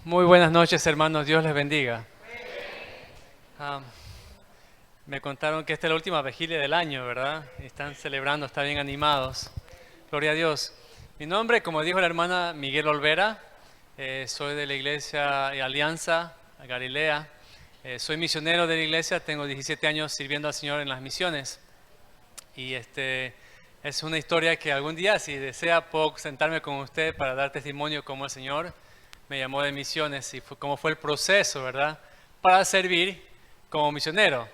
Muy buenas noches, hermanos. Dios les bendiga. Ah, Me contaron que esta es la última vigilia del año, ¿verdad? Están celebrando, están bien animados. Gloria a Dios. Mi nombre, como dijo la hermana Miguel Olvera, soy de la iglesia Alianza Galilea. Soy misionero de la iglesia, tengo 17 años sirviendo al Señor en las misiones. Y es una historia que algún día, si desea, puedo sentarme con usted para dar testimonio cómo el Señor me llamó de misiones y cómo fue el proceso, ¿verdad? Para servir como misionero.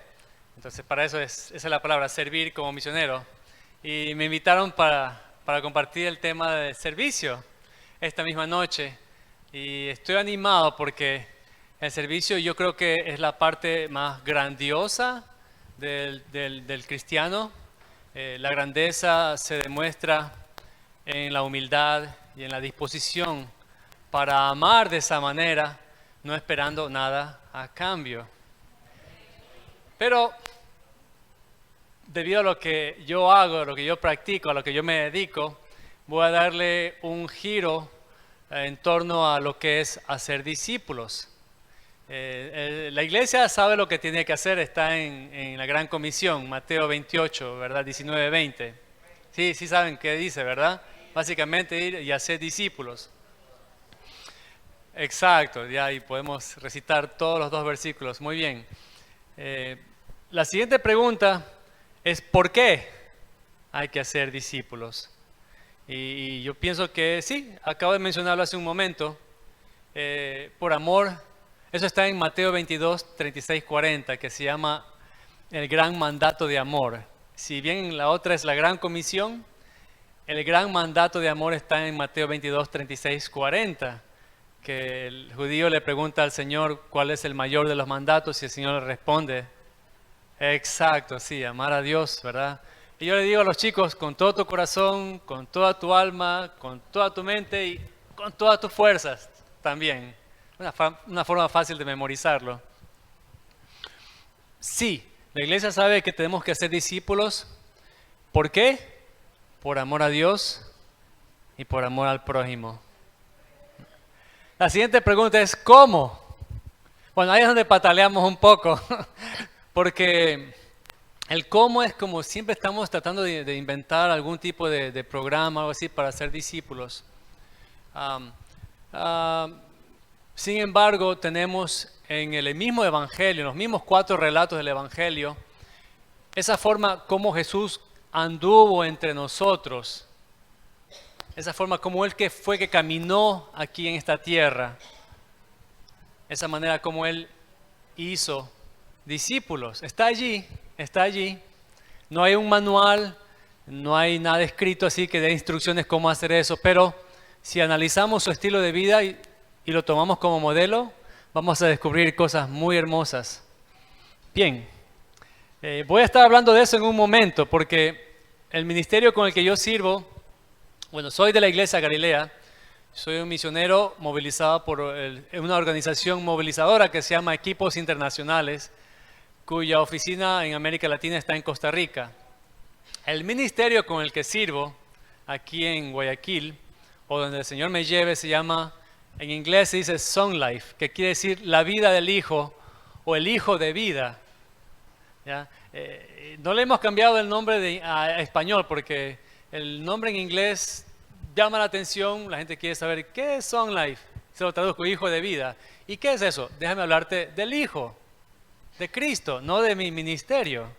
Entonces, para eso esa es la palabra, servir como misionero. Y me invitaron para compartir el tema de servicio esta misma noche. Y estoy animado porque el servicio yo creo que es la parte más grandiosa del cristiano. La grandeza se demuestra en la humildad y en la disposición para amar de esa manera, no esperando nada a cambio. Pero debido a lo que yo hago, a lo que yo practico, a lo que yo me dedico, voy a darle un giro en torno a lo que es hacer discípulos. La iglesia sabe lo que tiene que hacer, está en la Gran Comisión, Mateo 28, ¿verdad? 19-20. Sí, sí saben qué dice, ¿verdad? Básicamente ir y hacer discípulos. Exacto, ya y podemos recitar todos los dos versículos. Muy bien. La siguiente pregunta es ¿por qué hay que hacer discípulos? Y yo pienso que sí, acabo de mencionarlo hace un momento. Por amor, eso está en Mateo 22, 36, 40, que se llama el gran mandato de amor. Si bien la otra es la gran comisión, el gran mandato de amor está en Mateo 22, 36, 40. Que el judío le pregunta al Señor cuál es el mayor de los mandatos y el Señor le responde, exacto, sí, amar a Dios, ¿verdad? Y yo le digo a los chicos, con todo tu corazón, con toda tu alma, con toda tu mente y con todas tus fuerzas también. Una forma fácil de memorizarlo. Sí, la iglesia sabe que tenemos que ser discípulos. ¿Por qué? Por amor a Dios y por amor al prójimo. La siguiente pregunta es ¿cómo? Bueno, ahí es donde pataleamos un poco, porque el cómo es como siempre estamos tratando de inventar algún tipo de programa o algo así para ser discípulos. Am, am, Sin embargo, tenemos en el mismo Evangelio, en los mismos 4 relatos del Evangelio, esa forma como Jesús anduvo entre nosotros. Esa forma como Él que fue que caminó aquí en esta tierra. Esa manera como Él hizo discípulos. Está allí, está allí. No hay un manual, no hay nada escrito así que dé instrucciones cómo hacer eso, pero si analizamos su estilo de vida y lo tomamos como modelo, vamos a descubrir cosas muy hermosas. Bien, voy a estar hablando de eso en un momento porque el ministerio con el que yo sirvo, bueno, soy de la iglesia Galilea, soy un misionero movilizado por una organización movilizadora que se llama Equipos Internacionales, cuya oficina en América Latina está en Costa Rica. El ministerio con el que sirvo aquí en Guayaquil, o donde el Señor me lleve, se llama, en inglés se dice Son Life, que quiere decir la vida del Hijo o el Hijo de vida. ¿Ya? No le hemos cambiado el nombre a español porque el nombre en inglés llama la atención, la gente quiere saber qué es Son Life. Se lo traduzco, Hijo de vida. ¿Y qué es eso? Déjame hablarte del Hijo, de Cristo, no de mi ministerio.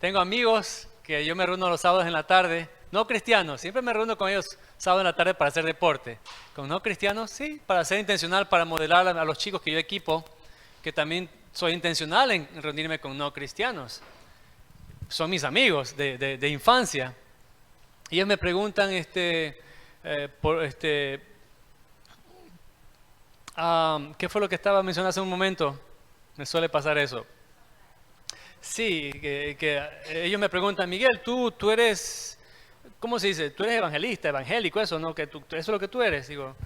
Tengo amigos que yo me reúno los sábados en la tarde, no cristianos, siempre me reúno con ellos sábado en la tarde para hacer deporte. Con no cristianos, sí, para ser intencional, para modelar a los chicos que yo equipo, que también soy intencional en reunirme con no cristianos. Son mis amigos de infancia. Y ellos me preguntan, ¿qué fue lo que estaba mencionando hace un momento? Me suele pasar eso. Sí, que ellos me preguntan, Miguel, tú eres, ¿cómo se dice? Tú eres evangelista, evangélico, eso, ¿no? Eso es lo que tú eres. Digo,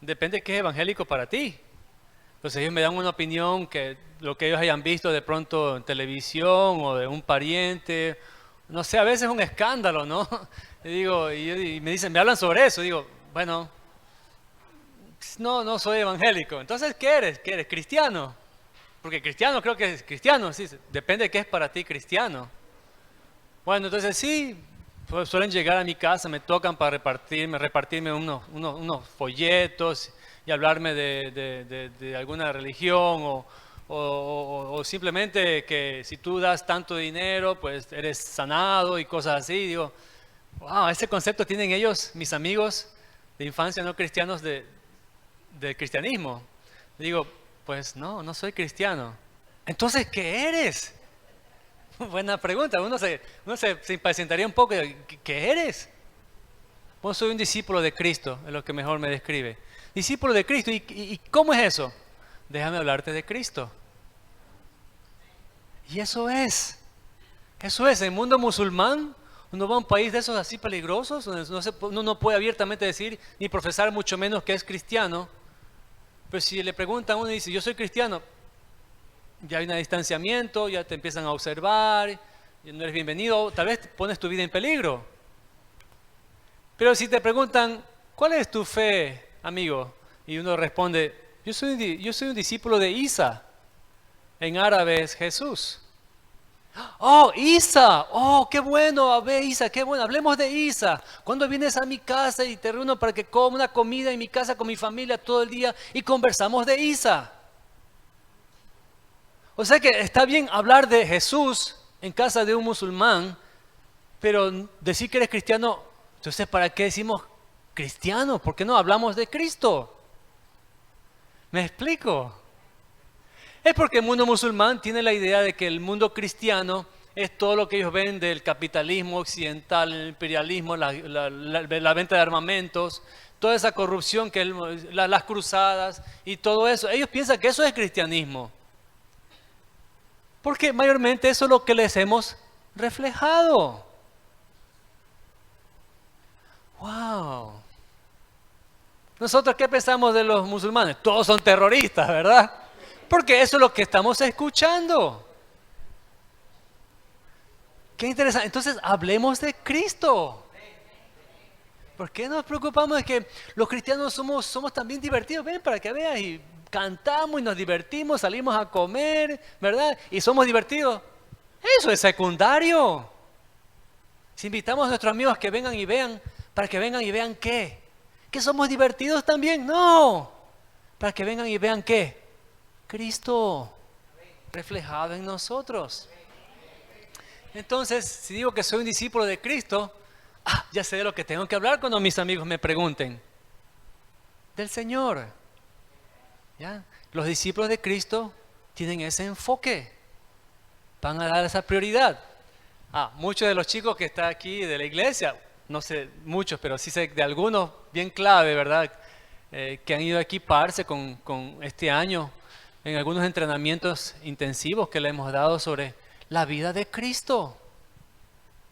depende de qué es evangélico para ti. Entonces ellos me dan una opinión que lo que ellos hayan visto de pronto en televisión o de un pariente, no sé, a veces es un escándalo, ¿no? Y digo, y me dicen, me hablan sobre eso. Digo, bueno, No, no soy evangélico. Entonces, ¿qué eres? ¿Qué eres? ¿Cristiano? Porque cristiano creo que es cristiano, sí, depende de qué es para ti cristiano. Bueno, entonces sí, pues suelen llegar a mi casa, me tocan para repartirme unos folletos y hablarme de alguna religión o simplemente que si tú das tanto dinero, pues eres sanado y cosas así. Digo, wow, ese concepto tienen ellos, mis amigos de infancia no cristianos del cristianismo. Digo, pues no, no soy cristiano. Entonces, ¿qué eres? Buena pregunta. Uno se impacientaría un poco. ¿Qué eres? Pues soy un discípulo de Cristo, es lo que mejor me describe. Discípulo de Cristo. ¿Y cómo es eso? Déjame hablarte de Cristo. Y eso es. Eso es. En el mundo musulmán, uno va a un país de esos así peligrosos, donde uno no puede abiertamente decir, ni profesar mucho menos que es cristiano. Pero si le preguntan a uno y dice, yo soy cristiano, ya hay un distanciamiento, ya te empiezan a observar, ya no eres bienvenido, tal vez pones tu vida en peligro. Pero si te preguntan, ¿cuál es tu fe, amigo? Y uno responde, yo soy un discípulo de Isa, en árabe es Jesús. Oh, Isa, oh, qué bueno, a ver, Isa, qué bueno, hablemos de Isa. ¿Cuándo vienes a mi casa y te reúno para que coma una comida en mi casa con mi familia todo el día y conversamos de Isa? O sea que está bien hablar de Jesús en casa de un musulmán, pero decir que eres cristiano, entonces ¿para qué decimos cristiano? ¿Por qué no hablamos de Cristo? ¿Me explico? Es porque el mundo musulmán tiene la idea de que el mundo cristiano es todo lo que ellos ven del capitalismo occidental, el imperialismo, la venta de armamentos, toda esa corrupción, las cruzadas y todo eso. Ellos piensan que eso es cristianismo. Porque mayormente eso es lo que les hemos reflejado. ¡Wow! ¿Nosotros qué pensamos de los musulmanes? Todos son terroristas, ¿verdad? Porque eso es lo que estamos escuchando. Qué interesante. Entonces, hablemos de Cristo. ¿Por qué nos preocupamos de que los cristianos somos también divertidos? Ven para que veas y cantamos y nos divertimos, salimos a comer, ¿verdad? Y somos divertidos. Eso es secundario. Si invitamos a nuestros amigos que vengan y vean, para que vengan y vean ¿qué? ¿Que somos divertidos también? No. Para que vengan y vean ¿qué? Cristo reflejado en nosotros. Entonces, si digo que soy un discípulo de Cristo, ya sé de lo que tengo que hablar cuando mis amigos me pregunten. Del Señor. ¿Ya? Los discípulos de Cristo tienen ese enfoque. Van a dar esa prioridad. Muchos de los chicos que están aquí de la iglesia, no sé muchos, pero sí sé de algunos bien clave, ¿verdad? Que han ido a equiparse con este año en algunos entrenamientos intensivos que le hemos dado sobre la vida de Cristo.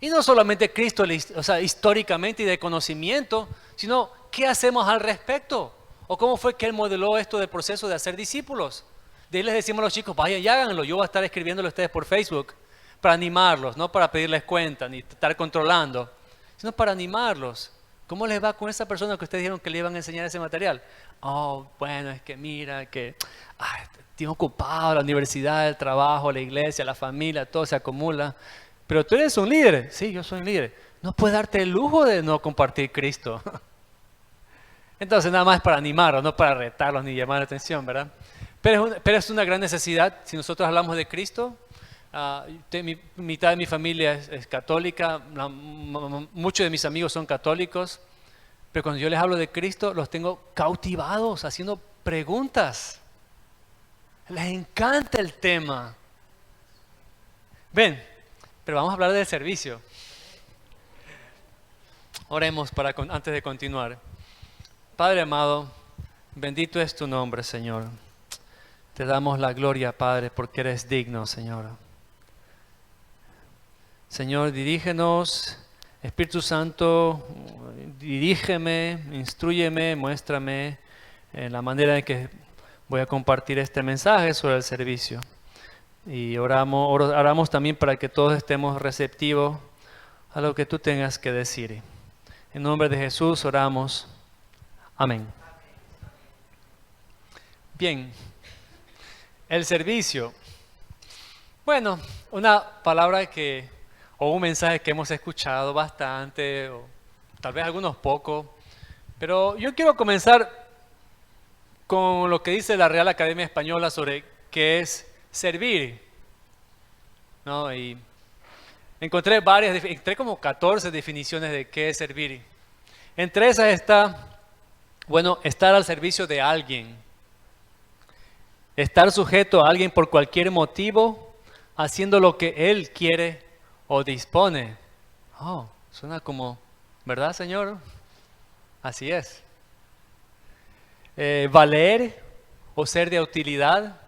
Y no solamente Cristo, o sea, históricamente y de conocimiento, sino qué hacemos al respecto. O cómo fue que Él modeló esto del proceso de hacer discípulos. De ahí les decimos a los chicos, vayan y háganlo. Yo voy a estar escribiéndolo a ustedes por Facebook para animarlos, no para pedirles cuenta ni estar controlando, sino para animarlos. ¿Cómo les va con esa persona que ustedes dijeron que le iban a enseñar ese material? Bueno, es que mira, que tiene ocupado la universidad, el trabajo, la iglesia, la familia, todo se acumula. Pero tú eres un líder. Sí, yo soy un líder. No puedes darte el lujo de no compartir Cristo. Entonces nada más es para animarlos, no para retarlos ni llamar la atención, ¿verdad? Pero es una gran necesidad. Si nosotros hablamos de Cristo, mitad de mi familia es católica, muchos de mis amigos son católicos, pero cuando yo les hablo de Cristo, los tengo cautivados, haciendo preguntas. Les encanta el tema. Ven, pero vamos a hablar del servicio. Oremos antes de continuar. Padre amado, bendito es tu nombre, Señor. Te damos la gloria, Padre, porque eres digno, Señor. Señor, dirígenos, Espíritu Santo, dirígeme, instrúyeme, muéstrame la manera en que voy a compartir este mensaje sobre el servicio. Y oramos también para que todos estemos receptivos a lo que tú tengas que decir. En nombre de Jesús oramos. Amén. Bien, el servicio. Bueno, una palabra o un mensaje que hemos escuchado bastante, o tal vez algunos pocos, pero yo quiero comenzar con lo que dice la Real Academia Española sobre qué es servir, ¿no? Y encontré como 14 definiciones de qué es servir. Entre esas está, bueno, estar al servicio de alguien, estar sujeto a alguien por cualquier motivo, haciendo lo que él quiere o dispone. Oh, suena como, ¿verdad, Señor? Así es. Valer o ser de utilidad,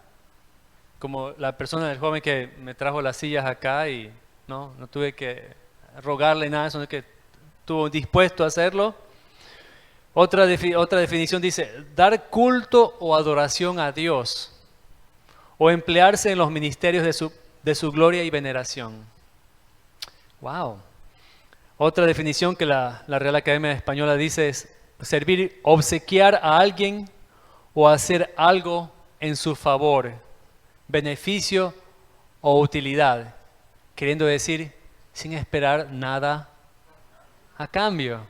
como la persona del joven que me trajo las sillas acá y no tuve que rogarle nada, sino que estuvo dispuesto a hacerlo. Otra definición dice, dar culto o adoración a Dios, o emplearse en los ministerios de su gloria y veneración. Wow. Otra definición que la Real Academia Española dice es servir, obsequiar a alguien o hacer algo en su favor, beneficio o utilidad, queriendo decir sin esperar nada a cambio.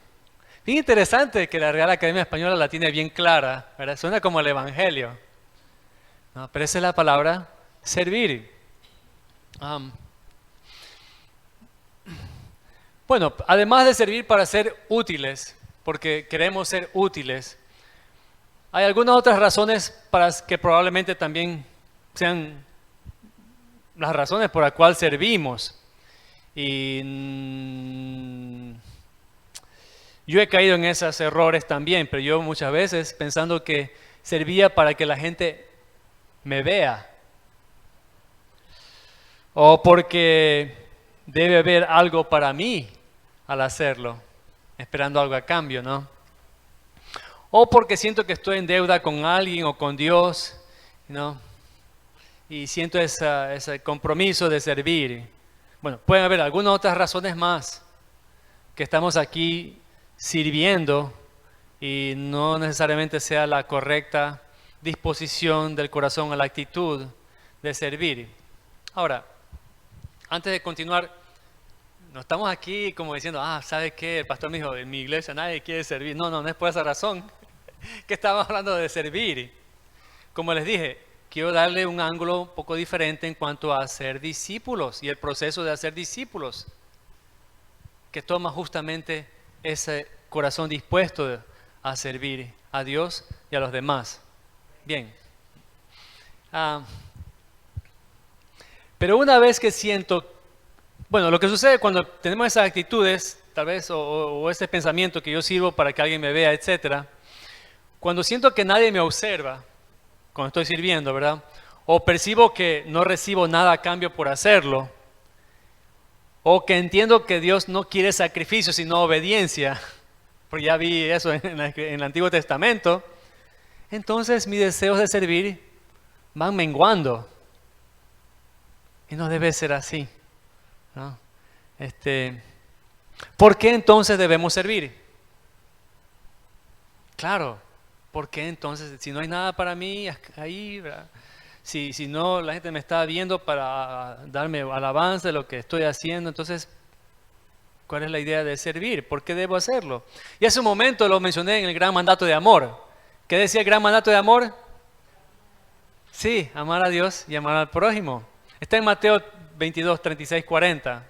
Bien interesante que la Real Academia Española la tiene bien clara, ¿verdad? Suena como el Evangelio. No, pero esa es la palabra servir. Bueno, además de servir para ser útiles, porque queremos ser útiles, hay algunas otras razones para que probablemente también sean las razones por las cuales servimos. Y yo he caído en esos errores también, pero yo muchas veces pensando que servía para que la gente me vea, o porque debe haber algo para mí al hacerlo, esperando algo a cambio, ¿no? O porque siento que estoy en deuda con alguien o con Dios, ¿no? Y siento ese compromiso de servir. Bueno, pueden haber algunas otras razones más, que estamos aquí sirviendo y no necesariamente sea la correcta disposición del corazón a la actitud de servir. Ahora, antes de continuar, no estamos aquí como diciendo, ¿sabe qué? El pastor me dijo, en mi iglesia nadie quiere servir. No es por esa razón que estamos hablando de servir. Como les dije, quiero darle un ángulo un poco diferente en cuanto a ser discípulos y el proceso de hacer discípulos, que toma justamente ese corazón dispuesto a servir a Dios y a los demás. Bien. Pero una vez que siento, bueno, lo que sucede cuando tenemos esas actitudes, tal vez, o ese pensamiento que yo sirvo para que alguien me vea, etcétera, cuando siento que nadie me observa, cuando estoy sirviendo, ¿verdad? O percibo que no recibo nada a cambio por hacerlo, o que entiendo que Dios no quiere sacrificio, sino obediencia, porque ya vi eso en el Antiguo Testamento, entonces mis deseos de servir van menguando. Y no debe ser así, ¿no? ¿Por qué entonces debemos servir? Claro, ¿por qué entonces? Si no hay nada para mí ahí, ¿verdad? Si no la gente me está viendo para darme alabanza de lo que estoy haciendo, entonces, ¿cuál es la idea de servir? ¿Por qué debo hacerlo? Y hace un momento lo mencioné en el gran mandato de amor. ¿Qué decía el gran mandato de amor? Sí, amar a Dios y amar al prójimo. Está en Mateo 22, 36, 40.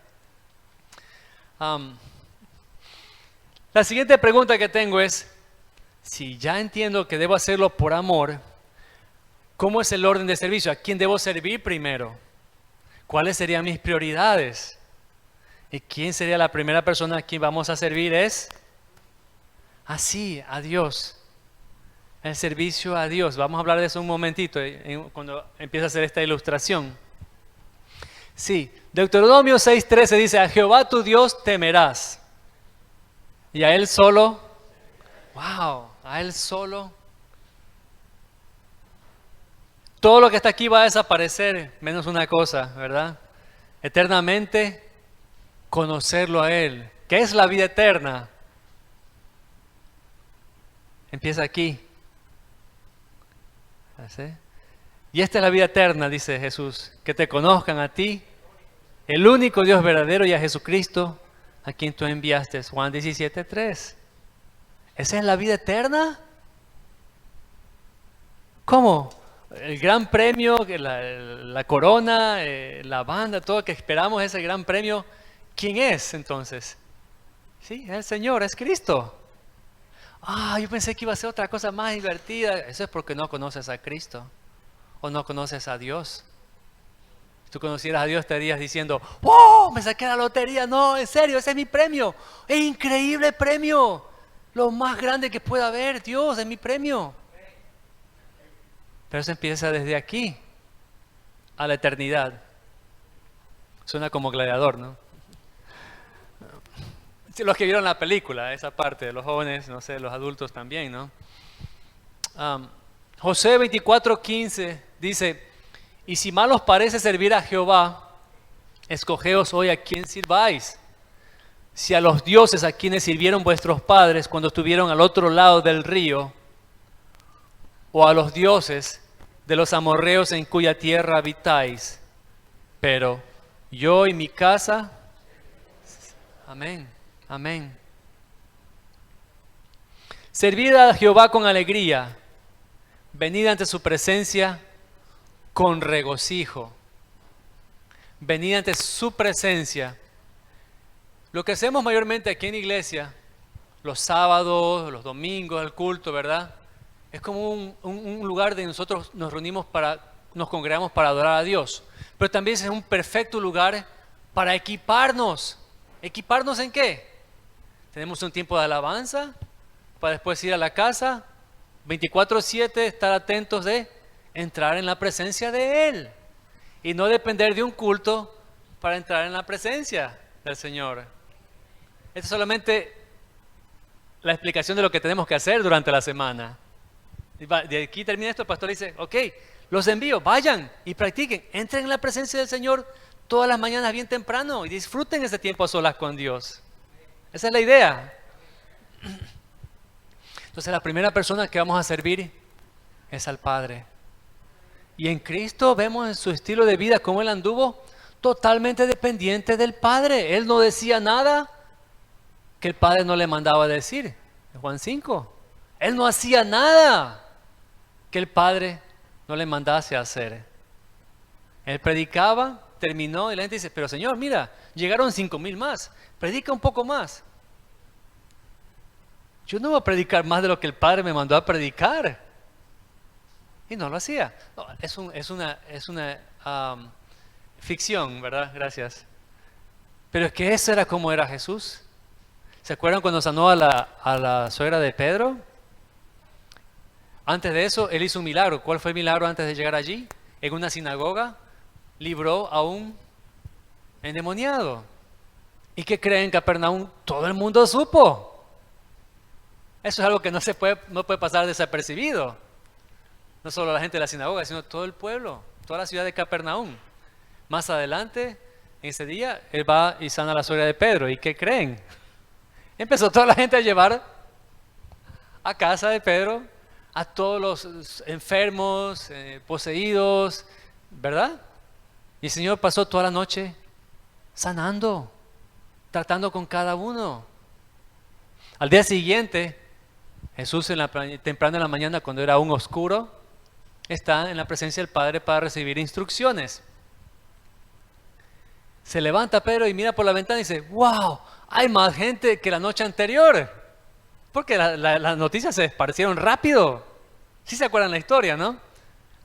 La siguiente pregunta que tengo es, si ya entiendo que debo hacerlo por amor, ¿cómo es el orden de servicio? ¿A quién debo servir primero? ¿Cuáles serían mis prioridades? ¿Y quién sería la primera persona a quien vamos a servir? Es así, a Dios. El servicio a Dios. Vamos a hablar de eso un momentito cuando empiece a hacer esta ilustración. Sí, Deuteronomio 6:13 dice, a Jehová tu Dios temerás. Y a Él solo, a Él solo. Todo lo que está aquí va a desaparecer, menos una cosa, ¿verdad? Eternamente conocerlo a Él. ¿Qué es la vida eterna? Empieza aquí. ¿Sí? Y esta es la vida eterna, dice Jesús, que te conozcan a ti, el único Dios verdadero, y a Jesucristo, a quien tú enviaste. Juan 17:3. ¿Esa es la vida eterna? ¿Cómo? El gran premio, la corona, la banda, todo que esperamos ese gran premio. ¿Quién es entonces? Sí, es el Señor, es Cristo. Yo pensé que iba a ser otra cosa más divertida. Eso es porque no conoces a Cristo o no conoces a Dios. Si tú conocieras a Dios, estarías diciendo: ¡wow! Me saqué la lotería. No, en serio, ese es mi premio. Es increíble premio. Lo más grande que pueda haber. Dios, es mi premio. Pero eso empieza desde aquí a la eternidad. Suena como gladiador, ¿no? Sí, los que vieron la película, esa parte de los jóvenes, no sé, los adultos también, ¿no? Josué 24:15 dice: y si mal os parece servir a Jehová, escogeos hoy a quién sirváis. Si a los dioses a quienes sirvieron vuestros padres cuando estuvieron al otro lado del río, o a los dioses de los amorreos en cuya tierra habitáis. Pero yo y mi casa, amén, amén. Servid a Jehová con alegría, venid ante su presencia con regocijo. Venid ante su presencia. Lo que hacemos mayormente aquí en la iglesia, los sábados, los domingos, el culto, ¿verdad? Es como un lugar donde nosotros nos reunimos nos congregamos para adorar a Dios. Pero también es un perfecto lugar para equiparnos. ¿Equiparnos en qué? Tenemos un tiempo de alabanza para después ir a la casa, 24/7, estar atentos de entrar en la presencia de Él. Y no depender de un culto para entrar en la presencia del Señor. Esto es solamente la explicación de lo que tenemos que hacer durante la semana. De aquí termina esto, el pastor dice: ok, los envío, vayan y practiquen, entren en la presencia del Señor todas las mañanas bien temprano y disfruten ese tiempo a solas con Dios. Esa es la idea. Entonces la primera persona que vamos a servir es al Padre. Y en Cristo vemos en su estilo de vida cómo Él anduvo totalmente dependiente del Padre. Él no decía nada que el Padre no le mandaba decir. En Juan 5. Él no hacía nada que el Padre no le mandase a hacer. Él predicaba, terminó y la gente dice: pero Señor, mira, llegaron 5,000 más, predica un poco más. Yo no voy a predicar más de lo que el Padre me mandó a predicar. Y no lo hacía. No, es una ficción, ¿verdad? Gracias. Pero es que eso era como era Jesús. ¿Se acuerdan cuando sanó a la suegra de Pedro? Antes de eso, Él hizo un milagro. ¿Cuál fue el milagro antes de llegar allí? En una sinagoga, libró a un endemoniado. ¿Y qué creen, Capernaum? Todo el mundo supo. Eso es algo que no puede pasar desapercibido. No solo la gente de la sinagoga, sino todo el pueblo, toda la ciudad de Capernaum. Más adelante, en ese día, Él va y sana a la suegra de Pedro. ¿Y qué creen? Empezó toda la gente a llevar a casa de Pedro a todos los enfermos, poseídos, ¿verdad? Y el Señor pasó toda la noche sanando, tratando con cada uno. Al día siguiente, Jesús temprano en la mañana, cuando era aún oscuro, está en la presencia del Padre para recibir instrucciones. Se levanta Pedro y mira por la ventana y dice: ¡wow! Hay más gente que la noche anterior. Porque las noticias se esparcieron rápido. ¿Sí se acuerdan la historia, no?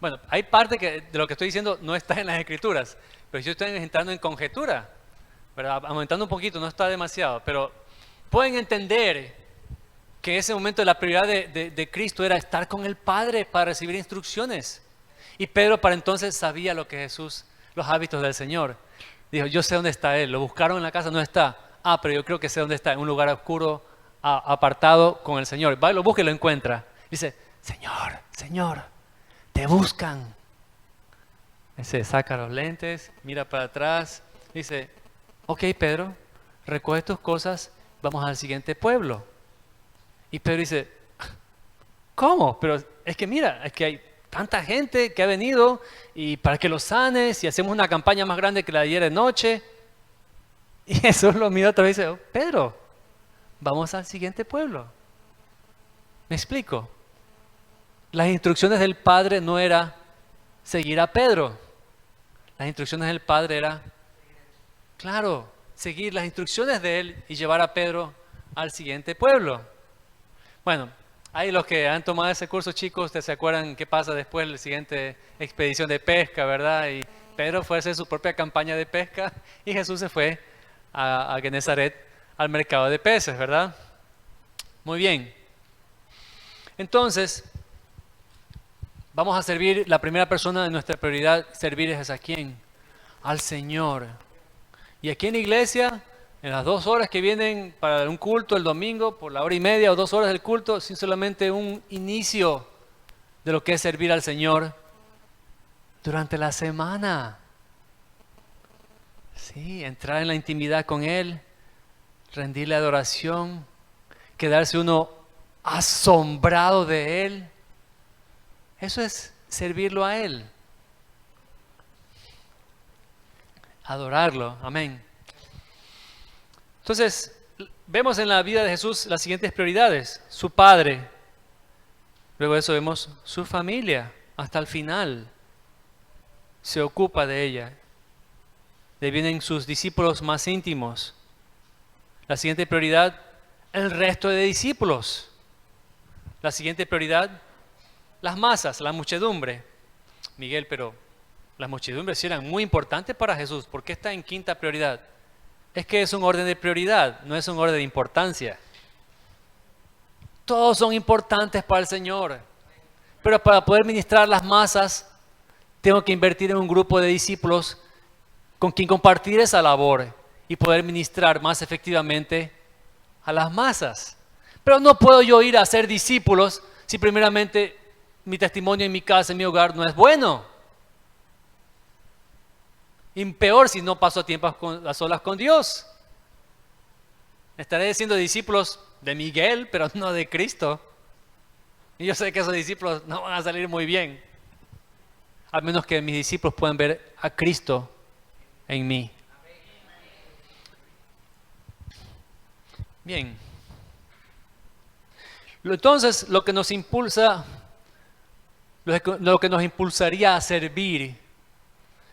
Bueno, hay parte de lo que estoy diciendo no está en las Escrituras, pero yo estoy entrando en conjetura, ¿verdad? Aumentando un poquito, no está demasiado, pero pueden entender que en ese momento la prioridad de Cristo era estar con el Padre para recibir instrucciones. Y Pedro para entonces sabía lo que Jesús, los hábitos del Señor. Dijo: yo sé dónde está Él. Lo buscaron en la casa, no está. Pero yo creo que sé dónde está, en un lugar oscuro, apartado con el Señor. Va y lo busca y lo encuentra. Dice: Señor, Señor, te buscan. Se saca los lentes, mira para atrás, dice: ok, Pedro, recoge tus cosas, vamos al siguiente pueblo. Y Pedro dice: ¿cómo? Pero es que mira, es que hay tanta gente que ha venido y para que los sanes y hacemos una campaña más grande que la de ayer de noche. Y Jesús lo mira otra vez y dice, "Oh, Pedro, vamos al siguiente pueblo". ¿Me explico? Las instrucciones del Padre no era seguir a Pedro. Las instrucciones del Padre era, claro, seguir las instrucciones de Él y llevar a Pedro al siguiente pueblo. Bueno, ahí los que han tomado ese curso, chicos, ustedes se acuerdan qué pasa después de la siguiente expedición de pesca, ¿verdad? Y Pedro fue a hacer su propia campaña de pesca y Jesús se fue a Genezaret al mercado de peces, ¿verdad? Muy bien. Entonces, vamos a servir, la primera persona de nuestra prioridad, servir es a quién? Al Señor. Y aquí en la iglesia, en las 2 horas que vienen para un culto el domingo, por la 1:30 o 2 horas del culto, sin solamente un inicio de lo que es servir al Señor durante la semana. Sí, entrar en la intimidad con Él, rendirle adoración, quedarse uno asombrado de Él. Eso es servirlo a Él. Adorarlo, amén. Entonces, vemos en la vida de Jesús las siguientes prioridades. Su Padre, luego de eso vemos su familia, hasta el final. Se ocupa de ella. De ahí vienen sus discípulos más íntimos. La siguiente prioridad, el resto de discípulos. La siguiente prioridad, las masas, la muchedumbre. Miguel, pero las muchedumbres sí eran muy importantes para Jesús. ¿Por qué está en quinta prioridad? Es que es un orden de prioridad, no es un orden de importancia. Todos son importantes para el Señor. Pero para poder ministrar las masas, tengo que invertir en un grupo de discípulos con quien compartir esa labor y poder ministrar más efectivamente a las masas. Pero no puedo yo ir a ser discípulos si primeramente mi testimonio en mi casa, en mi hogar no es bueno. Y peor si no paso tiempo a solas con Dios. Estaré siendo discípulos de Miguel, pero no de Cristo. Y yo sé que esos discípulos no van a salir muy bien. Al menos que mis discípulos puedan ver a Cristo en mí. Bien. Entonces, lo que nos impulsa, lo que nos impulsaría a servir,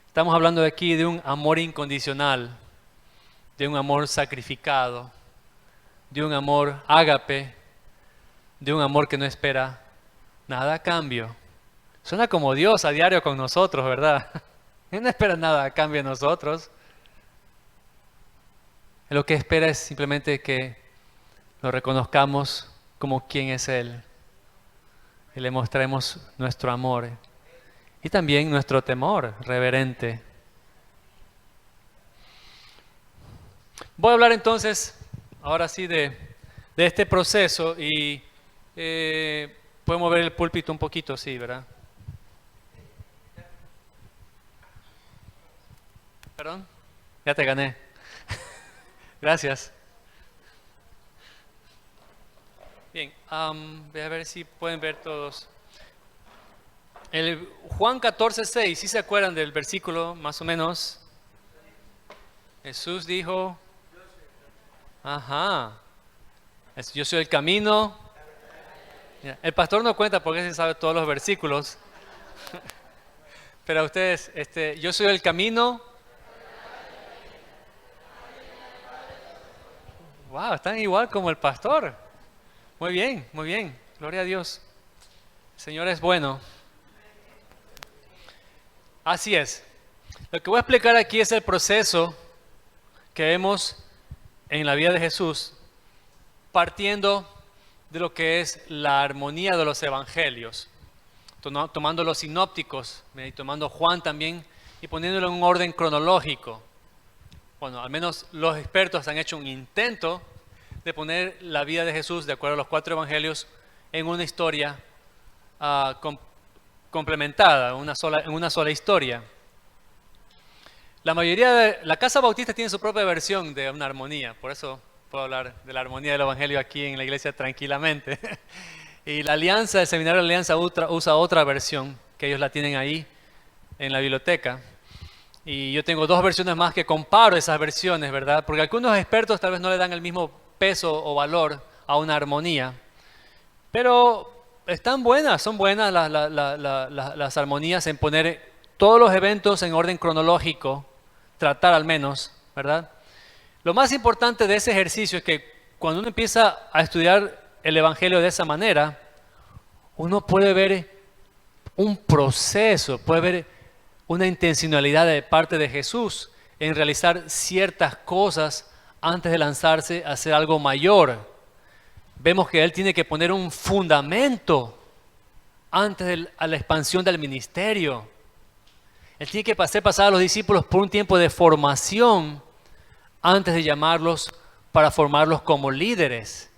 estamos hablando de aquí de un amor incondicional, de un amor sacrificado, de un amor ágape, de un amor que no espera nada a cambio. Suena como Dios a diario con nosotros, ¿verdad? Él no espera nada a cambio de nosotros. Lo que espera es simplemente que lo reconozcamos como quien es Él. Y le mostremos nuestro amor. Y también nuestro temor reverente. Voy a hablar entonces, ahora sí, de este proceso. Y podemos ver el púlpito un poquito, sí, ¿verdad? ¿Perdón? Ya te gané. Gracias. Bien, voy a ver si pueden ver todos. El Juan 14:6, ¿sí se acuerdan del versículo más o menos? Jesús dijo, ajá, yo soy el camino. El pastor no cuenta porque se sabe todos los versículos. Pero a ustedes, yo soy el camino. Wow, están igual como el pastor. Muy bien, gloria a Dios. El Señor es bueno. Así es. Lo que voy a explicar aquí es el proceso que vemos en la vida de Jesús, partiendo de lo que es la armonía de los evangelios, tomando los sinópticos, y tomando Juan también y poniéndolo en un orden cronológico. Bueno, al menos los expertos han hecho un intento de poner la vida de Jesús, de acuerdo a los 4 evangelios, en una historia complementada, en una sola historia. La Casa Bautista tiene su propia versión de una armonía, por eso puedo hablar de la armonía del evangelio aquí en la iglesia tranquilamente. Y la Alianza, el Seminario de la Alianza usa otra versión, que ellos la tienen ahí en la biblioteca. Y yo tengo dos versiones más que comparo esas versiones, ¿verdad? Porque algunos expertos tal vez no le dan el mismo peso o valor a una armonía. Pero están buenas, son buenas las armonías en poner todos los eventos en orden cronológico, tratar al menos, ¿verdad? Lo más importante de ese ejercicio es que cuando uno empieza a estudiar el Evangelio de esa manera, uno puede ver un proceso, puede ver una intencionalidad de parte de Jesús en realizar ciertas cosas antes de lanzarse a hacer algo mayor. Vemos que Él tiene que poner un fundamento antes de la expansión del ministerio. Él tiene que hacer pasar a los discípulos por un tiempo de formación antes de llamarlos para formarlos como líderes.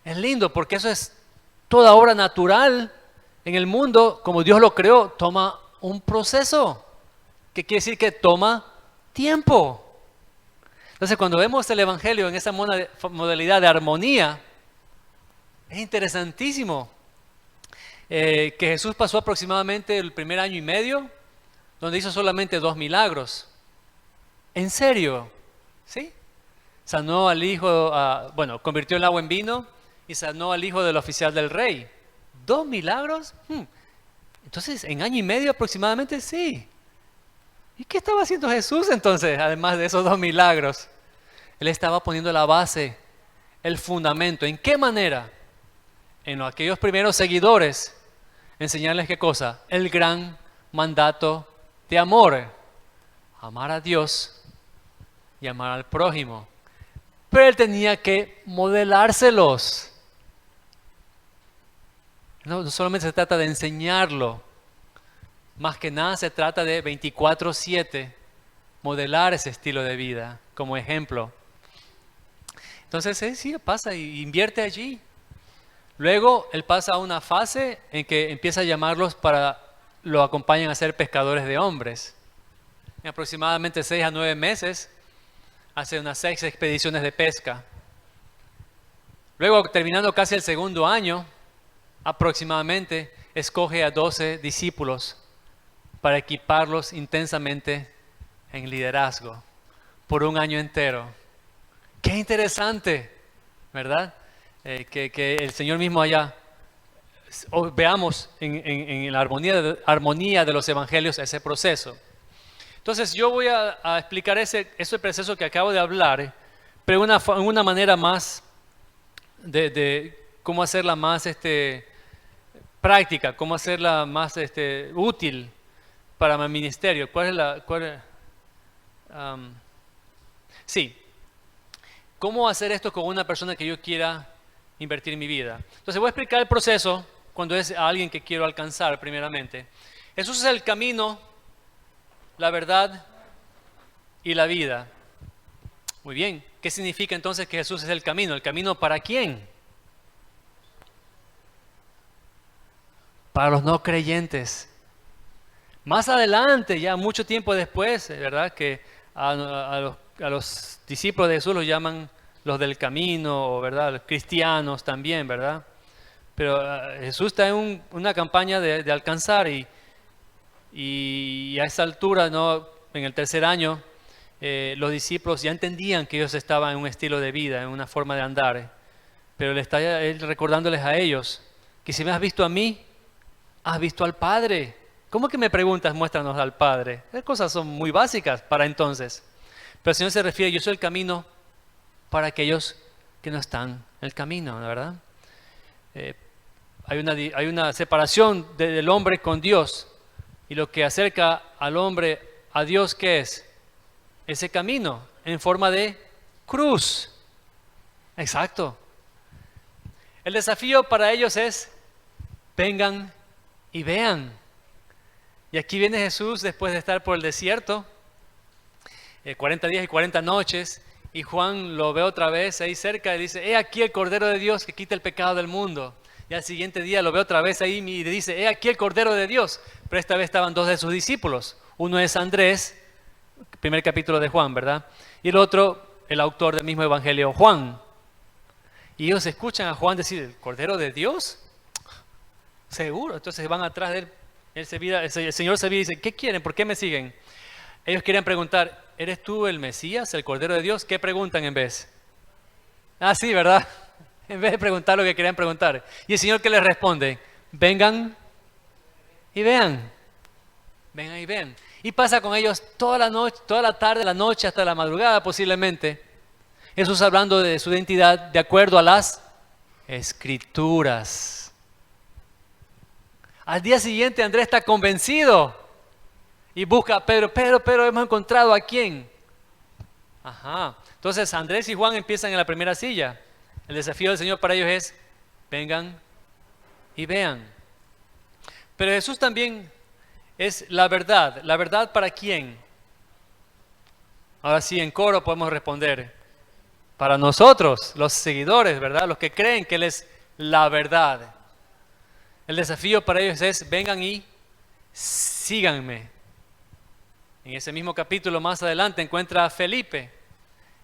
Es lindo porque eso es toda obra natural en el mundo, como Dios lo creó, toma un proceso, que quiere decir que toma tiempo. Entonces, cuando vemos el Evangelio en esa modalidad de armonía, es interesantísimo que Jesús pasó aproximadamente el primer año y medio, donde hizo solamente 2 milagros. ¿En serio? ¿Sí? Sanó al hijo, convirtió el agua en vino y sanó al hijo del oficial del rey. 2 milagros. Entonces, en año y medio aproximadamente, sí. ¿Y qué estaba haciendo Jesús entonces, además de esos 2 milagros? Él estaba poniendo la base, el fundamento. ¿En qué manera? En aquellos primeros seguidores, enseñarles qué cosa, el gran mandato de amor, amar a Dios y amar al prójimo. Pero Él tenía que modelárselos. No solamente se trata de enseñarlo, más que nada se trata de 24/7 modelar ese estilo de vida como ejemplo. Entonces sí, pasa y invierte allí. Luego Él pasa a una fase en que empieza a llamarlos para lo acompañen a ser pescadores de hombres. En aproximadamente 6 a 9 meses hace unas 6 expediciones de pesca. Luego, terminando casi el segundo año, aproximadamente, escoge a 12 discípulos para equiparlos intensamente en liderazgo por un año entero. ¡Qué interesante! ¿Verdad? Que el Señor mismo veamos en la armonía de los evangelios ese proceso. Entonces yo voy a explicar ese proceso que acabo de hablar, pero en una manera más de cómo hacerla más práctica, cómo hacerla más útil para mi ministerio. Sí, ¿cómo hacer esto con una persona que yo quiera invertir en mi vida? Entonces voy a explicar el proceso cuando es a alguien que quiero alcanzar primeramente. Jesús es el camino, la verdad y la vida. Muy bien, ¿qué significa entonces que Jesús es el camino? ¿El camino para quién? Para los no creyentes. Más adelante, ya mucho tiempo después, ¿verdad? Que a los discípulos de Jesús los llaman los del camino, ¿verdad? Los cristianos también, ¿verdad? Pero Jesús está en una campaña de alcanzar y a esa altura, ¿no? En el tercer año, los discípulos ya entendían que ellos estaban en un estilo de vida, en una forma de andar. Pero él recordándoles a ellos que si me has visto a mí, has visto al Padre. ¿Cómo que me preguntas, muéstranos al Padre? Esas cosas son muy básicas para entonces. Pero el Señor se refiere, yo soy el camino para aquellos que no están en el camino, ¿no? ¿Verdad? Hay una separación del hombre con Dios. Y lo que acerca al hombre a Dios, ¿qué es? Ese camino en forma de cruz. Exacto. El desafío para ellos es, vengan y vean. Y aquí viene Jesús después de estar por el desierto, 40 días y 40 noches, y Juan lo ve otra vez ahí cerca y dice, he aquí el Cordero de Dios que quita el pecado del mundo. Y al siguiente día lo ve otra vez ahí y le dice, he aquí el Cordero de Dios. Pero esta vez estaban 2 de sus discípulos. Uno es Andrés, primer capítulo de Juan, ¿verdad? Y el otro, el autor del mismo evangelio, Juan. Y ellos escuchan a Juan decir, ¿el Cordero de Dios? Seguro. Entonces van atrás de él. El Señor se vira y dice, ¿qué quieren? ¿Por qué me siguen? Ellos quieren preguntar, ¿eres tú el Mesías, el Cordero de Dios? ¿Qué preguntan en vez? Ah, sí, ¿verdad? En vez de preguntar lo que querían preguntar. Y el Señor, ¿qué les responde? Vengan y vean. Vengan y vean. Y pasa con ellos toda la noche, toda la tarde, la noche, hasta la madrugada posiblemente. Jesús hablando de su identidad de acuerdo a las Escrituras. Al día siguiente Andrés está convencido y busca a Pedro. Pedro, hemos encontrado ¿a quién? Ajá. Entonces Andrés y Juan empiezan en la primera silla. El desafío del Señor para ellos es, vengan y vean. Pero Jesús también es la verdad. ¿La verdad para quién? Ahora sí, en coro podemos responder. Para nosotros, los seguidores, ¿verdad? Los que creen que Él es la verdad. El desafío para ellos es, vengan y síganme. En ese mismo capítulo más adelante encuentra a Felipe.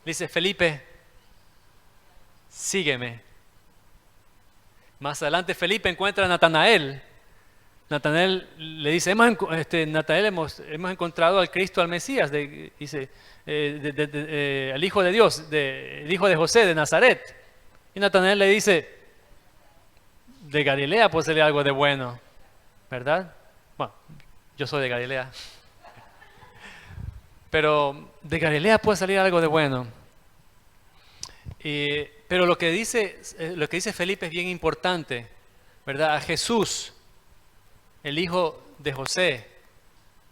Dice, Felipe, sígueme. Más adelante Felipe encuentra a Natanael. Natanael le dice, Natanael, hemos encontrado al Cristo, al Mesías, dice, al Hijo de Dios, el Hijo de José, de Nazaret. Y Natanael le dice, de Galilea puede salir algo de bueno, ¿verdad? Bueno, yo soy de Galilea. Pero de Galilea puede salir algo de bueno. Pero lo que dice Felipe es bien importante, ¿verdad? A Jesús, el hijo de José,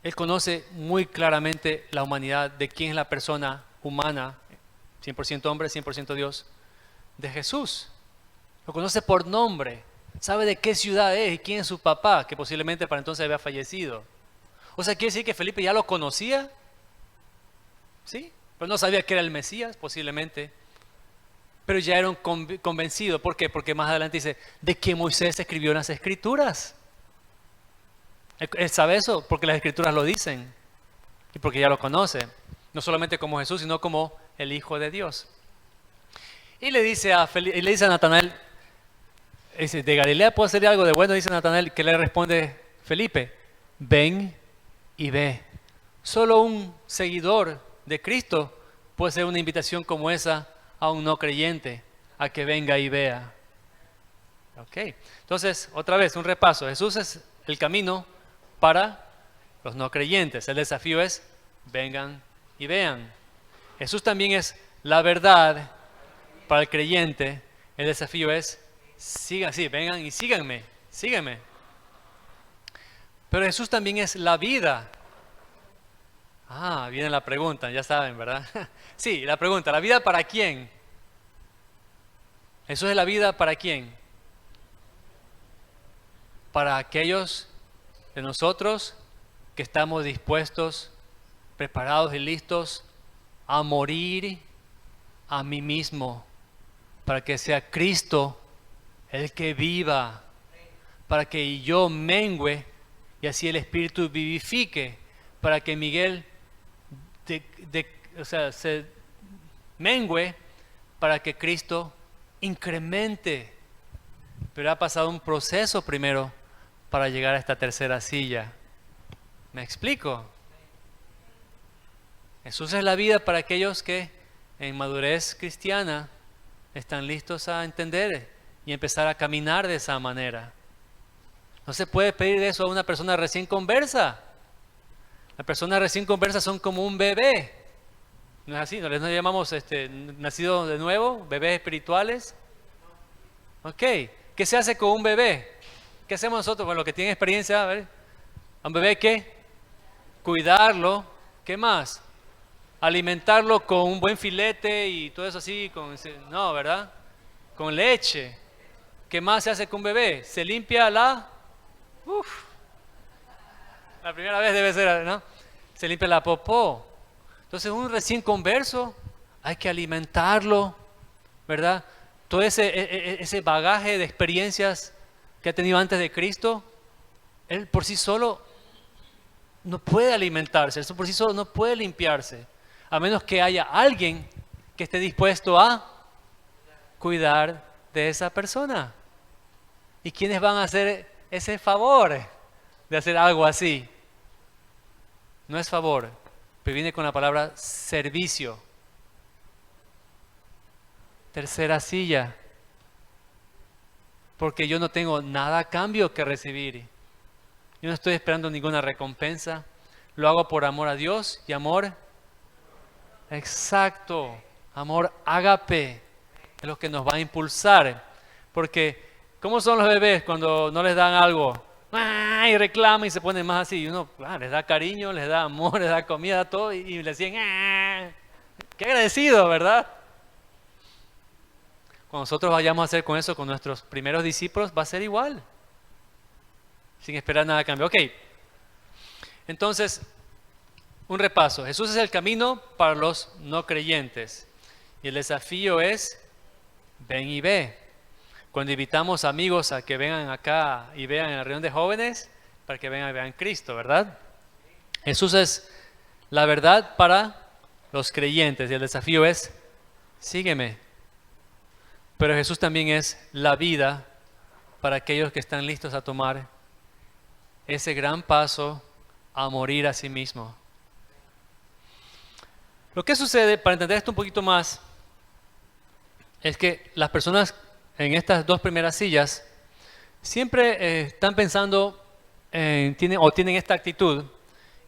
él conoce muy claramente la humanidad, de quién es la persona humana, 100% hombre, 100% Dios, de Jesús. Lo conoce por nombre, sabe de qué ciudad es y quién es su papá, que posiblemente para entonces había fallecido. O sea, quiere decir que Felipe ya lo conocía, ¿sí? Pero no sabía que era el Mesías, posiblemente. Pero ya era un convencido. ¿Por qué? Porque más adelante dice, de que Moisés escribió en las Escrituras. Él sabe eso porque las Escrituras lo dicen y porque ya lo conoce, no solamente como Jesús, sino como el Hijo de Dios. Y le dice a Natanael, dice, de Galilea puede ser algo de bueno, dice Natanael, que le responde Felipe, ven y ve. Solo un seguidor de Cristo puede ser una invitación como esa a un no creyente, a que venga y vea. Ok, entonces otra vez un repaso. Jesús es el camino para los no creyentes. El desafío es, vengan y vean. Jesús también es la verdad para el creyente. El desafío es, vengan y síganme. Pero Jesús también es la vida. Viene la pregunta, ya saben, ¿verdad? Sí, la pregunta, ¿la vida para quién? Jesús es la vida para quién. Para aquellos de nosotros que estamos dispuestos, preparados y listos a morir a mí mismo, para que sea Cristo el que viva, para que yo mengüe y así el Espíritu vivifique, para que Miguel se mengüe, para que Cristo incremente. Pero ha pasado un proceso primero para llegar a esta tercera silla. ¿Me explico? Jesús es la vida para aquellos que en madurez cristiana están listos a entender y empezar a caminar de esa manera. No se puede pedir eso a una persona recién conversa. Las personas recién conversas son como un bebé. ¿No es así? ¿No les llamamos nacido de nuevo? ¿Bebés espirituales? Ok. ¿Qué se hace con un bebé? ¿Qué hacemos nosotros? Bueno, los que tienen experiencia, a ver. ¿A un bebé qué? Cuidarlo. ¿Qué más? Alimentarlo con un buen filete y todo eso así. No, ¿verdad? Con leche. ¿Qué más se hace con un bebé? Se limpia la primera vez debe ser, ¿no? Se limpia la popó. Entonces un recién converso hay que alimentarlo, ¿verdad? Todo ese bagaje de experiencias que ha tenido antes de Cristo, él por sí solo no puede alimentarse, él por sí solo no puede limpiarse, a menos que haya alguien que esté dispuesto a cuidar de esa persona. ¿Y quiénes van a hacer ese favor de hacer algo así? No es favor, pero viene con la palabra servicio. Tercera silla. Porque yo no tengo nada a cambio que recibir. Yo no estoy esperando ninguna recompensa. Lo hago por amor a Dios y amor exacto. Amor ágape es lo que nos va a impulsar. Porque, ¿cómo son los bebés cuando no les dan algo? ¡Ah! Y reclaman y se ponen más así. Y uno les da cariño, les da amor, les da comida, todo. Y les dicen, ¡ah! ¡Qué agradecido!, ¿verdad? Cuando nosotros vayamos a hacer con eso con nuestros primeros discípulos, va a ser igual. Sin esperar nada a cambio. Ok. Entonces, un repaso. Jesús es el camino para los no creyentes. Y el desafío es, ven y ve. Cuando invitamos amigos a que vengan acá y vean en la reunión de jóvenes, para que vengan y vean Cristo, ¿verdad? Jesús es la verdad para los creyentes y el desafío es, sígueme. Pero Jesús también es la vida para aquellos que están listos a tomar ese gran paso a morir a sí mismo. Lo que sucede, para entender esto un poquito más, es que las personas en estas dos primeras sillas siempre están pensando, tienen esta actitud,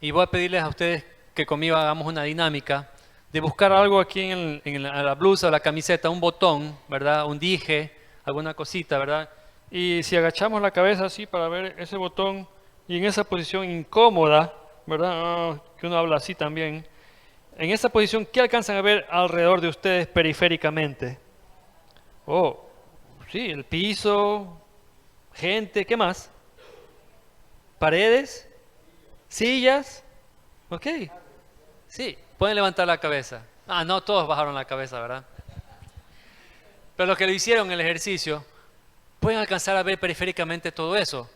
y voy a pedirles a ustedes que conmigo hagamos una dinámica de buscar algo aquí en la blusa o la camiseta, un botón, ¿verdad? Un dije, alguna cosita, ¿verdad? Y si agachamos la cabeza así para ver ese botón y en esa posición incómoda, ¿verdad? Que uno habla así también. En esa posición, ¿qué alcanzan a ver alrededor de ustedes periféricamente? Oh, sí, el piso, gente, ¿qué más? Paredes, sillas, ok. Sí, pueden levantar la cabeza. Ah, no todos bajaron la cabeza, ¿verdad? Pero los que lo hicieron en el ejercicio pueden alcanzar a ver periféricamente todo eso.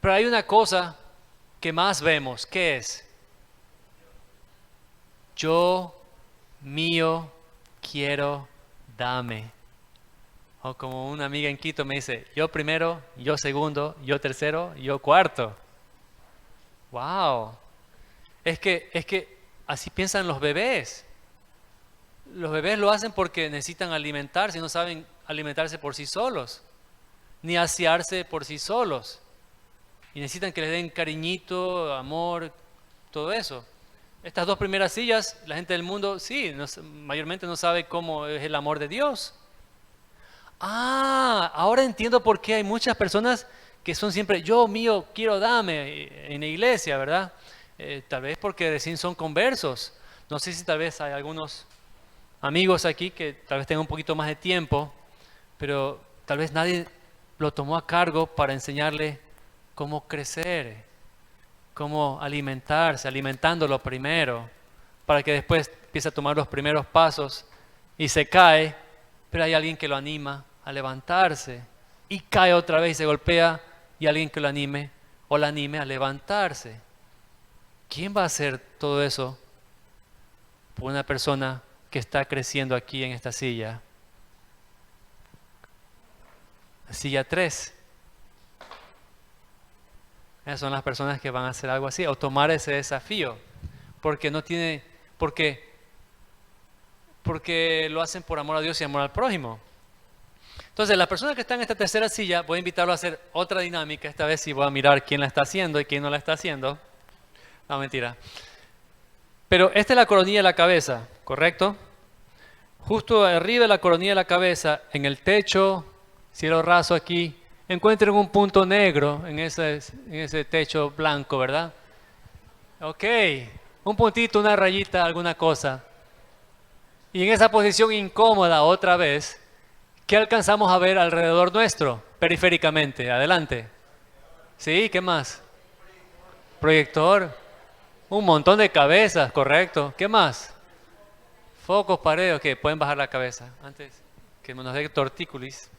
Pero hay una cosa que más vemos, ¿qué es? Yo, mío, quiero, dame. O como una amiga en Quito me dice, yo primero, yo segundo, yo tercero, yo cuarto. ¡Wow! Es que así piensan los bebés. Los bebés lo hacen porque necesitan alimentarse y no saben alimentarse por sí solos, ni asearse por sí solos. Y necesitan que les den cariñito, amor, todo eso. Estas dos primeras sillas, la gente del mundo, sí, mayormente no sabe cómo es el amor de Dios. Ah, ahora entiendo por qué hay muchas personas que son siempre yo, mío, quiero, dame en la iglesia, ¿verdad? Tal vez porque recién son conversos. No sé si tal vez hay algunos amigos aquí que tal vez tengan un poquito más de tiempo, pero tal vez nadie lo tomó a cargo para enseñarle cómo crecer, cómo alimentarse, alimentándolo primero, para que después empiece a tomar los primeros pasos y se cae, pero hay alguien que lo anima a levantarse y cae otra vez y se golpea y alguien que lo anime o la anime a levantarse. ¿Quién va a hacer todo eso por una persona que está creciendo aquí en esta silla? La silla 3. Esas son las personas que van a hacer algo así o tomar ese desafío porque lo hacen por amor a Dios y amor al prójimo. Entonces, las personas que están en esta tercera silla, voy a invitarlo a hacer otra dinámica. Esta vez sí voy a mirar quién la está haciendo y quién no la está haciendo. No, mentira. Pero esta es la coronilla de la cabeza, ¿correcto? Justo arriba de la coronilla de la cabeza, en el techo, cielo raso aquí, encuentren un punto negro en ese techo blanco, ¿verdad? Ok, un puntito, una rayita, alguna cosa. Y en esa posición incómoda otra vez, ¿qué alcanzamos a ver alrededor nuestro, periféricamente? Adelante. ¿Sí? ¿Qué más? Proyector. Un montón de cabezas, correcto. ¿Qué más? Focos, paredes, ok, pueden bajar la cabeza antes que nos dé tortícolis.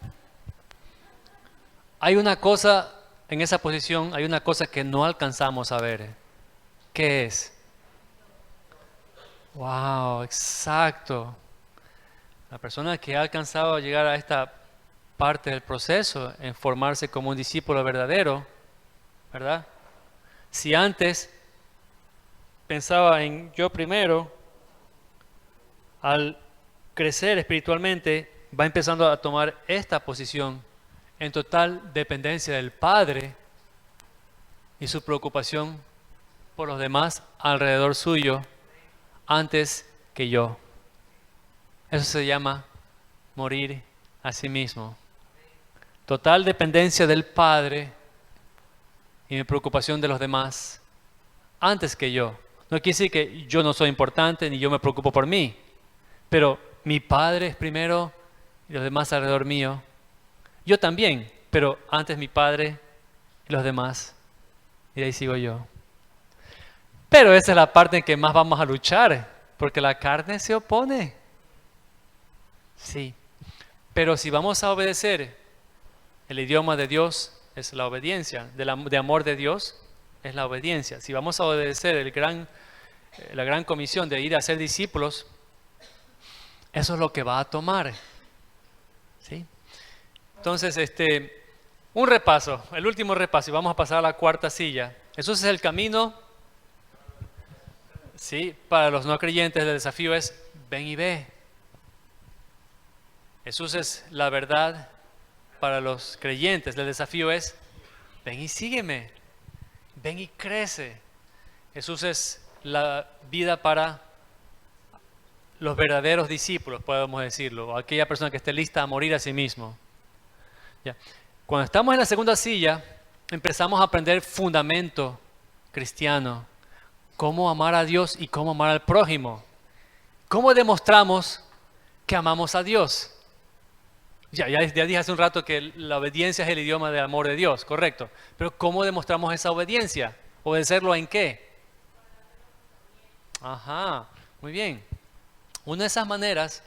Hay una cosa, en esa posición, hay una cosa que no alcanzamos a ver. ¿Qué es? Wow, exacto. La persona que ha alcanzado a llegar a esta parte del proceso en formarse como un discípulo verdadero, ¿verdad? Si antes pensaba en yo primero, al crecer espiritualmente va empezando a tomar esta posición en total dependencia del Padre y su preocupación por los demás alrededor suyo antes que yo. Eso se llama morir a sí mismo. Total dependencia del Padre y mi preocupación de los demás antes que yo. No quiere decir que yo no soy importante ni yo me preocupo por mí, pero mi Padre es primero y los demás alrededor mío. Yo también, pero antes mi Padre y los demás. Y de ahí sigo yo. Pero esa es la parte en que más vamos a luchar, porque la carne se opone. Sí. Pero si vamos a obedecer, el idioma de Dios es la obediencia, de amor de Dios es la obediencia. Si vamos a obedecer la gran comisión de ir a ser discípulos, eso es lo que va a tomar. ¿Sí? Entonces, un repaso, el último repaso, y vamos a pasar a la cuarta silla. Jesús es el camino. Sí, para los no creyentes el desafío es ven y ve. Jesús es la verdad. Para los creyentes el desafío es ven y sígueme, ven y crece. Jesús es la vida para los verdaderos discípulos, podemos decirlo, o aquella persona que esté lista a morir a sí mismo. Ya. Cuando estamos en la segunda silla, empezamos a aprender fundamento cristiano, cómo amar a Dios y cómo amar al prójimo. ¿Cómo demostramos que amamos a Dios? Ya dije hace un rato que la obediencia es el idioma del amor de Dios, correcto. Pero ¿cómo demostramos esa obediencia? ¿Obedecerlo en qué? Ajá, muy bien. Una de esas maneras,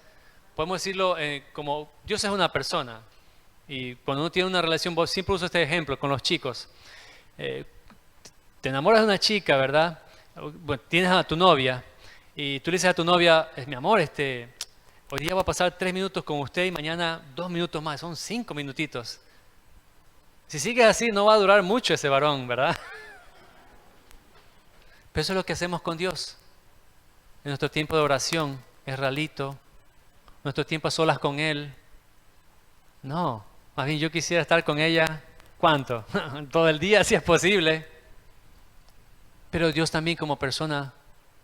podemos decirlo como Dios es una persona. Y cuando uno tiene una relación, siempre uso este ejemplo con los chicos. Te enamoras de una chica, ¿verdad? Bueno, tienes a tu novia y tú le dices a tu novia, mi amor, hoy día voy a pasar 3 minutos con usted y mañana 2 minutos más, son 5 minutitos. Si sigues así no va a durar mucho ese varón, ¿verdad? Pero eso es lo que hacemos con Dios. En nuestro tiempo de oración, es ralito, nuestro tiempo a solas con Él. No, más bien yo quisiera estar con ella, ¿cuánto? Todo el día si es posible. Pero Dios también como persona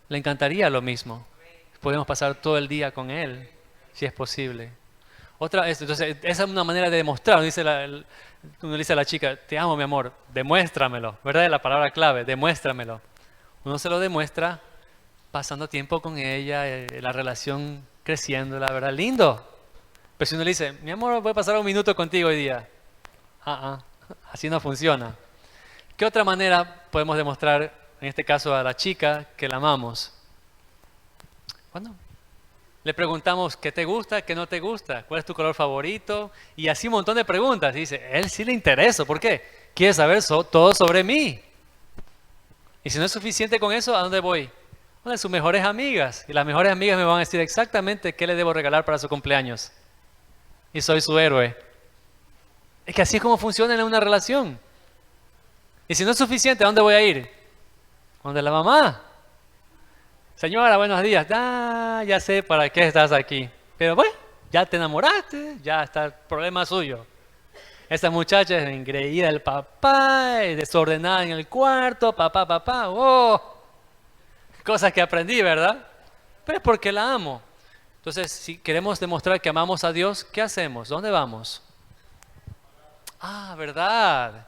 le encantaría lo mismo. Podemos pasar todo el día con Él, si es posible. Entonces, esa es una manera de demostrar. Uno le dice a la chica, te amo mi amor, demuéstramelo. ¿Verdad? Es la palabra clave, demuéstramelo. Uno se lo demuestra pasando tiempo con ella, la relación creciendo, la verdad, lindo. Pero si uno le dice, mi amor, voy a pasar 1 minuto contigo hoy día. Así no funciona. ¿Qué otra manera podemos demostrar, en este caso a la chica, que la amamos? Bueno, le preguntamos qué te gusta, qué no te gusta, cuál es tu color favorito, y así un montón de preguntas. Y dice, él sí le interesa, ¿por qué? Quiere saber todo sobre mí. Y si no es suficiente con eso, ¿a dónde voy? Una de sus mejores amigas. Y las mejores amigas me van a decir exactamente qué le debo regalar para su cumpleaños. Y soy su héroe. Es que así es como funciona en una relación. Y si no es suficiente, ¿a dónde voy a ir? ¿Dónde la mamá? Señora, buenos días. Ya sé para qué estás aquí. Pero bueno, ya te enamoraste, ya está el problema suyo. Esta muchacha es engreída del papá, es desordenada en el cuarto, papá. ¡Oh! Cosas que aprendí, ¿verdad? Pero es porque la amo. Entonces, si queremos demostrar que amamos a Dios, ¿qué hacemos? ¿Dónde vamos? ¿Verdad?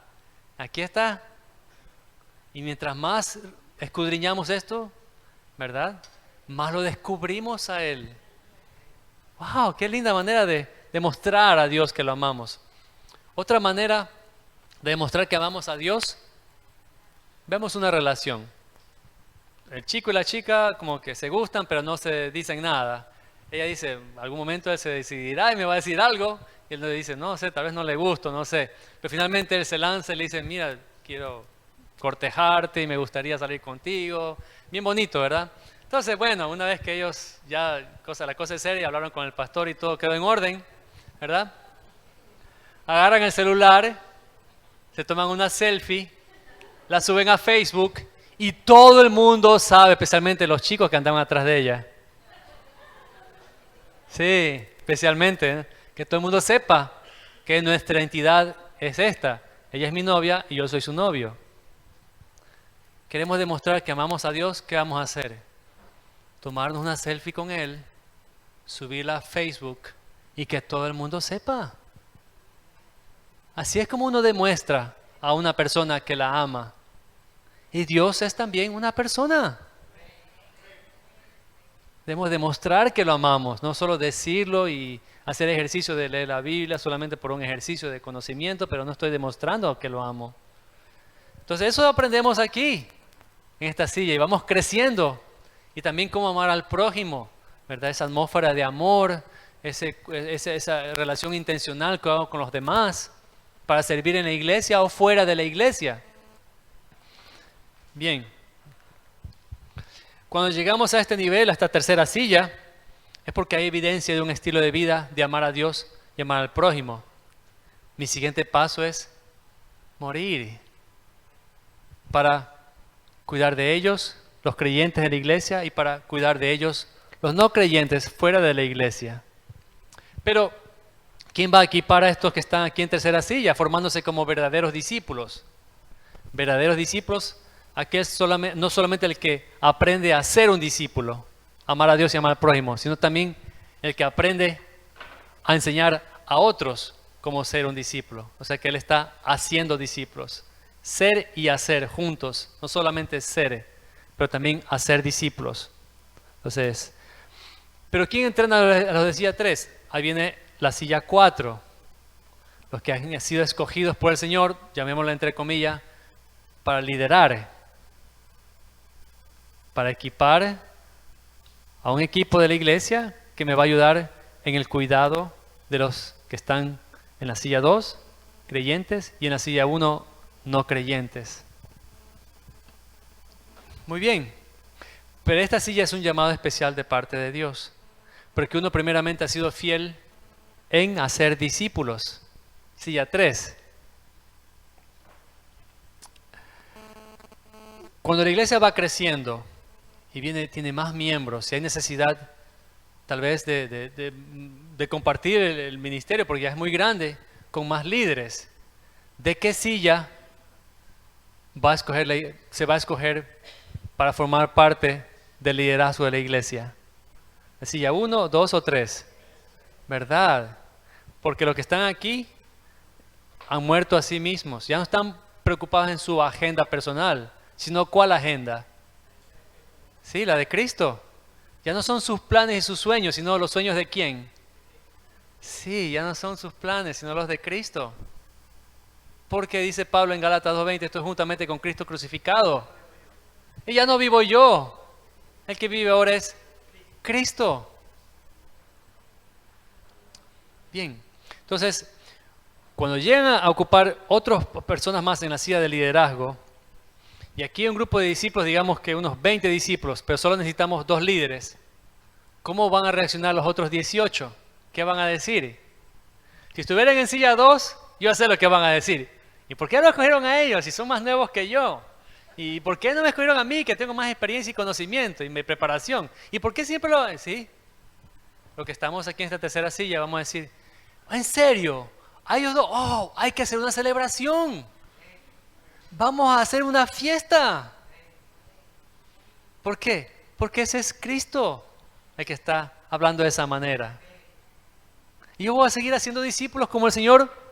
Aquí está. Y mientras más escudriñamos esto, ¿verdad? Más lo descubrimos a Él. ¡Wow! ¡Qué linda manera de demostrar a Dios que lo amamos! Otra manera de demostrar que amamos a Dios, vemos una relación. El chico y la chica como que se gustan, pero no se dicen nada. Ella dice, en algún momento él se decidirá y me va a decir algo. Y él le dice, no sé, tal vez no le gusto, no sé. Pero finalmente él se lanza y le dice, mira, quiero cortejarte y me gustaría salir contigo. Bien bonito, ¿verdad? Entonces, bueno, una vez que ellos ya, la cosa es seria, hablaron con el pastor y todo quedó en orden, ¿verdad? agarran el celular, se toman una selfie, la suben a Facebook y todo el mundo sabe, especialmente los chicos que andaban atrás de ella. Sí, especialmente, ¿eh? Que todo el mundo sepa que nuestra identidad es esta. Ella es mi novia y yo soy su novio. Queremos demostrar que amamos a Dios, ¿qué vamos a hacer? Tomarnos una selfie con Él, subirla a Facebook y que todo el mundo sepa. Así es como uno demuestra a una persona que la ama. Y Dios es también una persona. Debemos demostrar que lo amamos, no solo decirlo y hacer ejercicio de leer la Biblia solamente por un ejercicio de conocimiento, pero no estoy demostrando que lo amo. Entonces eso aprendemos aquí, en esta silla, y vamos creciendo. Y también cómo amar al prójimo, ¿verdad? Esa atmósfera de amor, esa relación intencional que hago con los demás, para servir en la iglesia o fuera de la iglesia. Bien. Cuando llegamos a este nivel, a esta tercera silla, es porque hay evidencia de un estilo de vida de amar a Dios y amar al prójimo. Mi siguiente paso es morir para cuidar de ellos, los creyentes de la iglesia, y para cuidar de ellos, los no creyentes fuera de la iglesia. Pero, ¿quién va a equipar a estos que están aquí en tercera silla, formándose como verdaderos discípulos? Verdaderos discípulos, aquel no solamente el que aprende a ser un discípulo, amar a Dios y amar al prójimo, sino también el que aprende a enseñar a otros cómo ser un discípulo. O sea que él está haciendo discípulos. Ser y hacer juntos, no solamente ser, pero también hacer discípulos. Entonces, pero ¿quién entrena a los de silla 3? Ahí viene la silla 4. Los que han sido escogidos por el Señor, llamémoslo entre comillas, para liderar, para equipar a un equipo de la iglesia que me va a ayudar en el cuidado de los que están en la silla 2, creyentes, y en la silla 1, no creyentes. Muy bien, pero esta silla es un llamado especial de parte de Dios, porque uno primeramente ha sido fiel en hacer discípulos. Silla 3. Cuando la iglesia va creciendo y tiene más miembros, si hay necesidad tal vez de compartir el ministerio, porque ya es muy grande, con más líderes, ¿de qué silla se va a escoger para formar parte del liderazgo de la iglesia? ¿La silla 1, 2 o 3? ¿Verdad? Porque los que están aquí han muerto a sí mismos, ya no están preocupados en su agenda personal, sino ¿cuál agenda? Sí, la de Cristo. Ya no son sus planes y sus sueños, sino los sueños de ¿quién? Sí, ya no son sus planes, sino los de Cristo. Porque dice Pablo en Gálatas 2:20, estoy juntamente con Cristo crucificado. Y ya no vivo yo, el que vive ahora es Cristo. Bien, entonces, cuando llegan a ocupar otras personas más en la silla de liderazgo, y aquí hay un grupo de discípulos, digamos que unos 20 discípulos, pero solo necesitamos 2 líderes, ¿cómo van a reaccionar los otros 18? ¿Qué van a decir? Si estuvieran en silla 2, yo sé lo que van a decir. ¿Y por qué no escogieron a ellos si son más nuevos que yo? ¿Y por qué no me escogieron a mí que tengo más experiencia y conocimiento y mi preparación? ¿Y por qué siempre lo...? ¿Sí? Lo que estamos aquí en esta tercera silla vamos a decir, ¿en serio? ¿A ellos dos? ¡Oh! Hay que hacer una celebración. Vamos a hacer una fiesta. ¿Por qué? Porque ese es Cristo el que está hablando de esa manera. Y yo voy a seguir haciendo discípulos como el Señor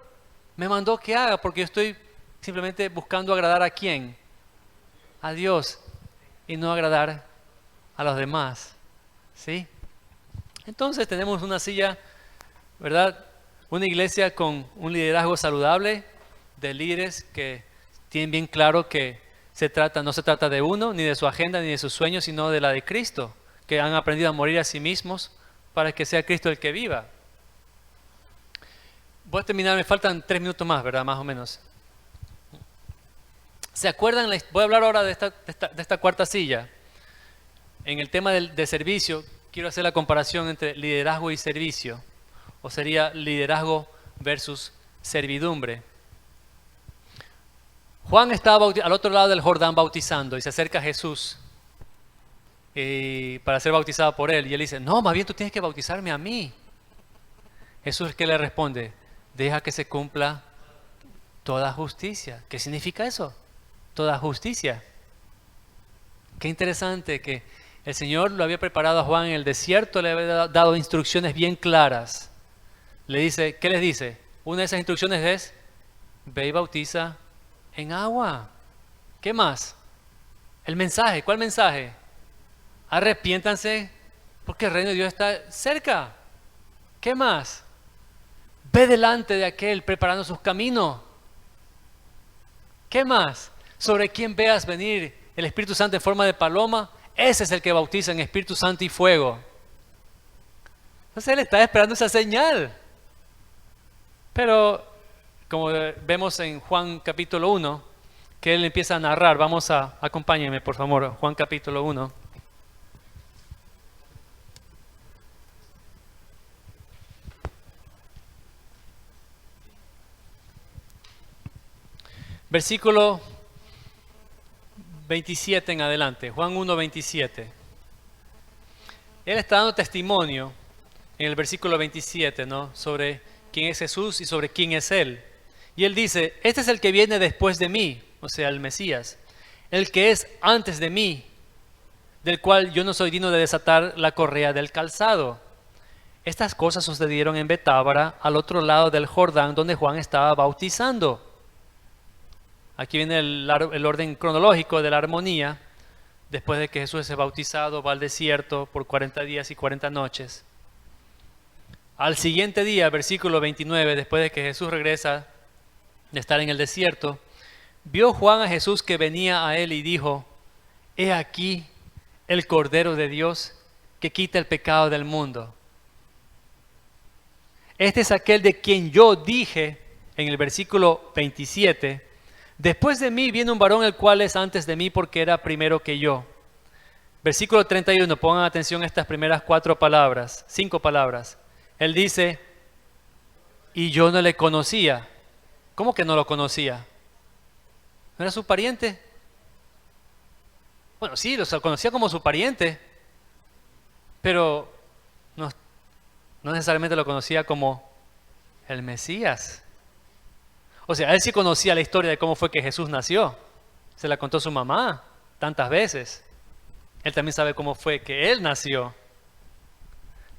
me mandó que haga, porque yo estoy simplemente buscando agradar a ¿quién? A Dios, y no agradar a los demás. ¿Sí? Entonces tenemos una silla, ¿verdad? Una iglesia con un liderazgo saludable de líderes que tienen bien claro que no se trata de uno, ni de su agenda, ni de sus sueños, sino de la de Cristo, que han aprendido a morir a sí mismos para que sea Cristo el que viva. Voy a terminar, me faltan 3 minutos más, ¿verdad? Más o menos. ¿Se acuerdan? Voy a hablar ahora de esta cuarta silla. En el tema de servicio, quiero hacer la comparación entre liderazgo y servicio. O sería liderazgo versus servidumbre. Juan estaba al otro lado del Jordán bautizando y se acerca a Jesús para ser bautizado por él. Y él dice, no, más bien tú tienes que bautizarme a mí. Jesús, ¿qué le responde? Deja que se cumpla toda justicia. ¿Qué significa eso? Toda justicia. Qué interesante que el Señor lo había preparado a Juan en el desierto, le había dado instrucciones bien claras. Le dice, ¿qué les dice? Una de esas instrucciones es, ve y bautiza en agua. ¿Qué más? El mensaje, ¿cuál mensaje? Arrepiéntanse porque el reino de Dios está cerca. ¿Qué más? Ve delante de aquel preparando sus caminos. ¿Qué más? Sobre quien veas venir el Espíritu Santo en forma de paloma, ese es el que bautiza en Espíritu Santo y fuego. Entonces él está esperando esa señal. Pero como vemos en Juan capítulo 1, que él empieza a narrar, acompáñenme por favor, Juan capítulo 1. Versículo 27 en adelante, Juan 1, 27. Él está dando testimonio en el versículo 27, ¿no? Sobre quién es Jesús y sobre quién es Él. Y Él dice, este es el que viene después de mí, o sea, el Mesías, el que es antes de mí, del cual yo no soy digno de desatar la correa del calzado. Estas cosas sucedieron en Betábara, al otro lado del Jordán, donde Juan estaba bautizando. Aquí viene el orden cronológico de la armonía. Después de que Jesús es bautizado, va al desierto por 40 días y 40 noches. Al siguiente día, versículo 29, después de que Jesús regresa de estar en el desierto, vio Juan a Jesús que venía a él y dijo, he aquí el Cordero de Dios que quita el pecado del mundo. Este es aquel de quien yo dije en el versículo 27, después de mí viene un varón el cual es antes de mí porque era primero que yo. Versículo 31, pongan atención a estas primeras 5 palabras. Él dice, y yo no le conocía. ¿Cómo que no lo conocía? ¿No era su pariente? Bueno, sí, lo conocía como su pariente, pero no necesariamente lo conocía como el Mesías. O sea, él sí conocía la historia de cómo fue que Jesús nació. Se la contó su mamá tantas veces. Él también sabe cómo fue que él nació.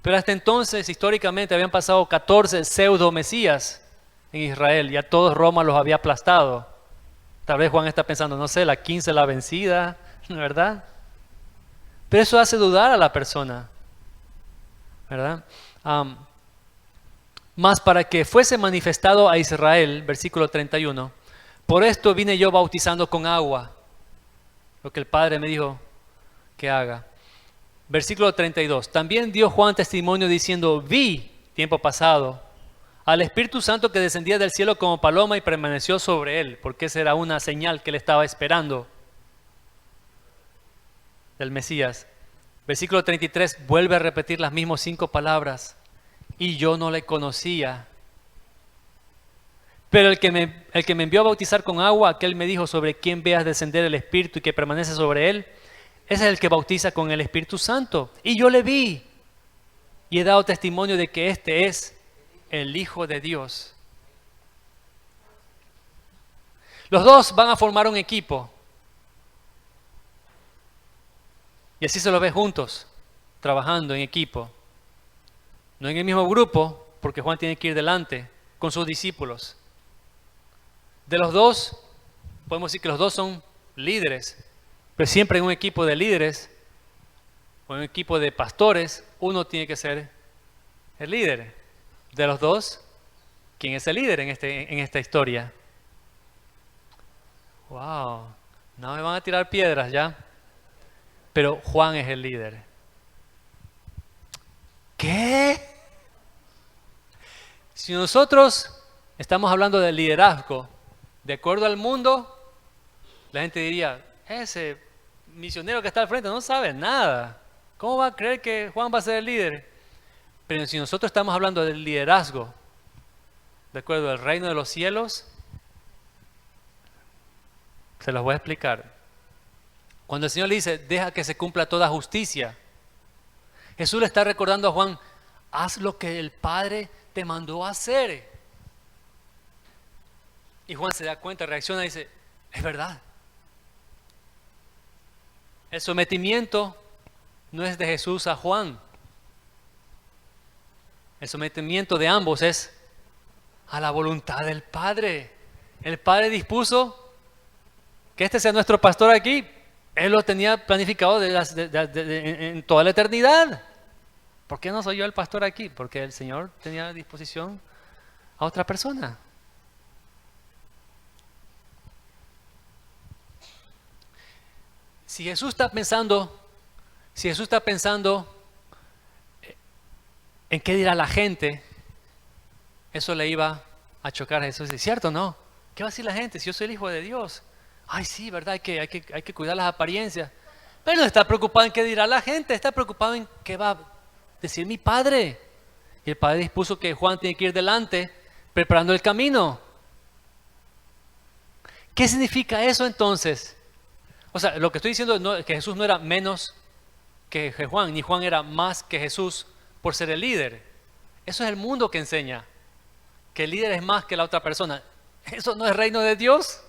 Pero hasta entonces, históricamente, habían pasado 14 pseudo-mesías en Israel. Ya todos Roma los había aplastado. Tal vez Juan está pensando, no sé, la 15 la vencida, ¿verdad? Pero eso hace dudar a la persona, ¿verdad? Mas para que fuese manifestado a Israel, versículo 31, por esto vine yo bautizando con agua, lo que el Padre me dijo que haga. Versículo 32, también dio Juan testimonio diciendo, vi, tiempo pasado, al Espíritu Santo que descendía del cielo como paloma y permaneció sobre él, porque esa era una señal que él estaba esperando del Mesías. Versículo 33, vuelve a repetir las mismas 5 palabras, y yo no le conocía. Pero el que me envió a bautizar con agua, aquel me dijo, sobre quién veas descender el Espíritu y que permanece sobre él, ese es el que bautiza con el Espíritu Santo. Y yo le vi y he dado testimonio de que este es el Hijo de Dios. Los dos van a formar un equipo. Y así se los ve juntos, trabajando en equipo. No en el mismo grupo, porque Juan tiene que ir delante con sus discípulos. De los dos, podemos decir que los dos son líderes. Pero siempre en un equipo de líderes o en un equipo de pastores, uno tiene que ser el líder. De los dos, ¿quién es el líder en esta historia? Wow, no me van a tirar piedras ya. Pero Juan es el líder. ¿Qué? Si nosotros estamos hablando de liderazgo, de acuerdo al mundo, la gente diría, ese misionero que está al frente no sabe nada. ¿Cómo va a creer que Juan va a ser el líder? Pero si nosotros estamos hablando del liderazgo, de acuerdo al reino de los cielos, se los voy a explicar. Cuando el Señor le dice, deja que se cumpla toda justicia, Jesús le está recordando a Juan, haz lo que el Padre te mandó a hacer. Y Juan se da cuenta, reacciona y dice, es verdad. El sometimiento no es de Jesús a Juan. El sometimiento de ambos es a la voluntad del Padre. El Padre dispuso que este sea nuestro pastor aquí. Él lo tenía planificado en toda la eternidad. ¿Por qué no soy yo el pastor aquí? Porque el Señor tenía a disposición a otra persona. Si Jesús está pensando en qué dirá la gente, eso le iba a chocar a Jesús. ¿Es cierto o no? ¿Qué va a decir la gente si yo soy el Hijo de Dios? Ay, sí, ¿verdad? Hay que cuidar las apariencias. Pero no está preocupado en qué dirá la gente, está preocupado en qué va a decir mi Padre. Y el Padre dispuso que Juan tiene que ir delante, preparando el camino. ¿Qué significa eso entonces? O sea, lo que estoy diciendo es que Jesús no era menos que Juan, ni Juan era más que Jesús por ser el líder. Eso es el mundo que enseña, que el líder es más que la otra persona. Eso no es reino de Dios.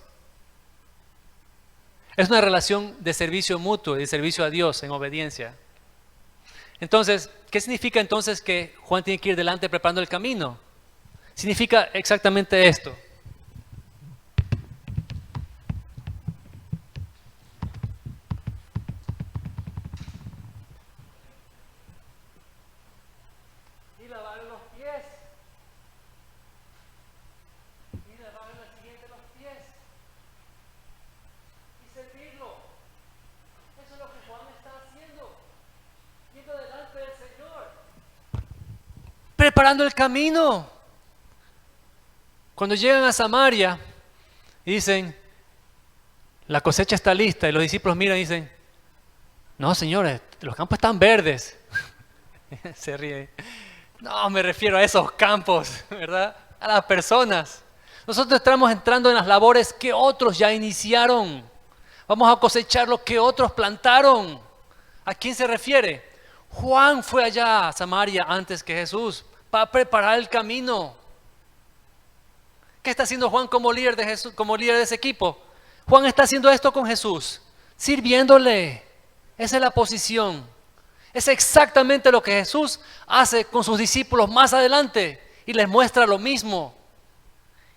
Es una relación de servicio mutuo, de servicio a Dios en obediencia. Entonces, ¿qué significa entonces que Juan tiene que ir delante preparando el camino? Significa exactamente esto. Y lavar los pies. Y lavar al siguiente los pies. Y servirlo. Eso es lo que Juan está haciendo. Yendo delante del Señor. Preparando el camino. Cuando llegan a Samaria y dicen, la cosecha está lista, y los discípulos miran y dicen, no, señores, los campos están verdes. Se ríe. No, me refiero a esos campos, ¿verdad? A las personas. Nosotros estamos entrando en las labores que otros ya iniciaron. Vamos a cosechar lo que otros plantaron. ¿A quién se refiere? Juan fue allá a Samaria antes que Jesús para preparar el camino. ¿Qué está haciendo Juan como líder de Jesús, como líder de ese equipo? Juan está haciendo esto con Jesús, sirviéndole. Esa es la posición. Es exactamente lo que Jesús hace con sus discípulos más adelante y les muestra lo mismo.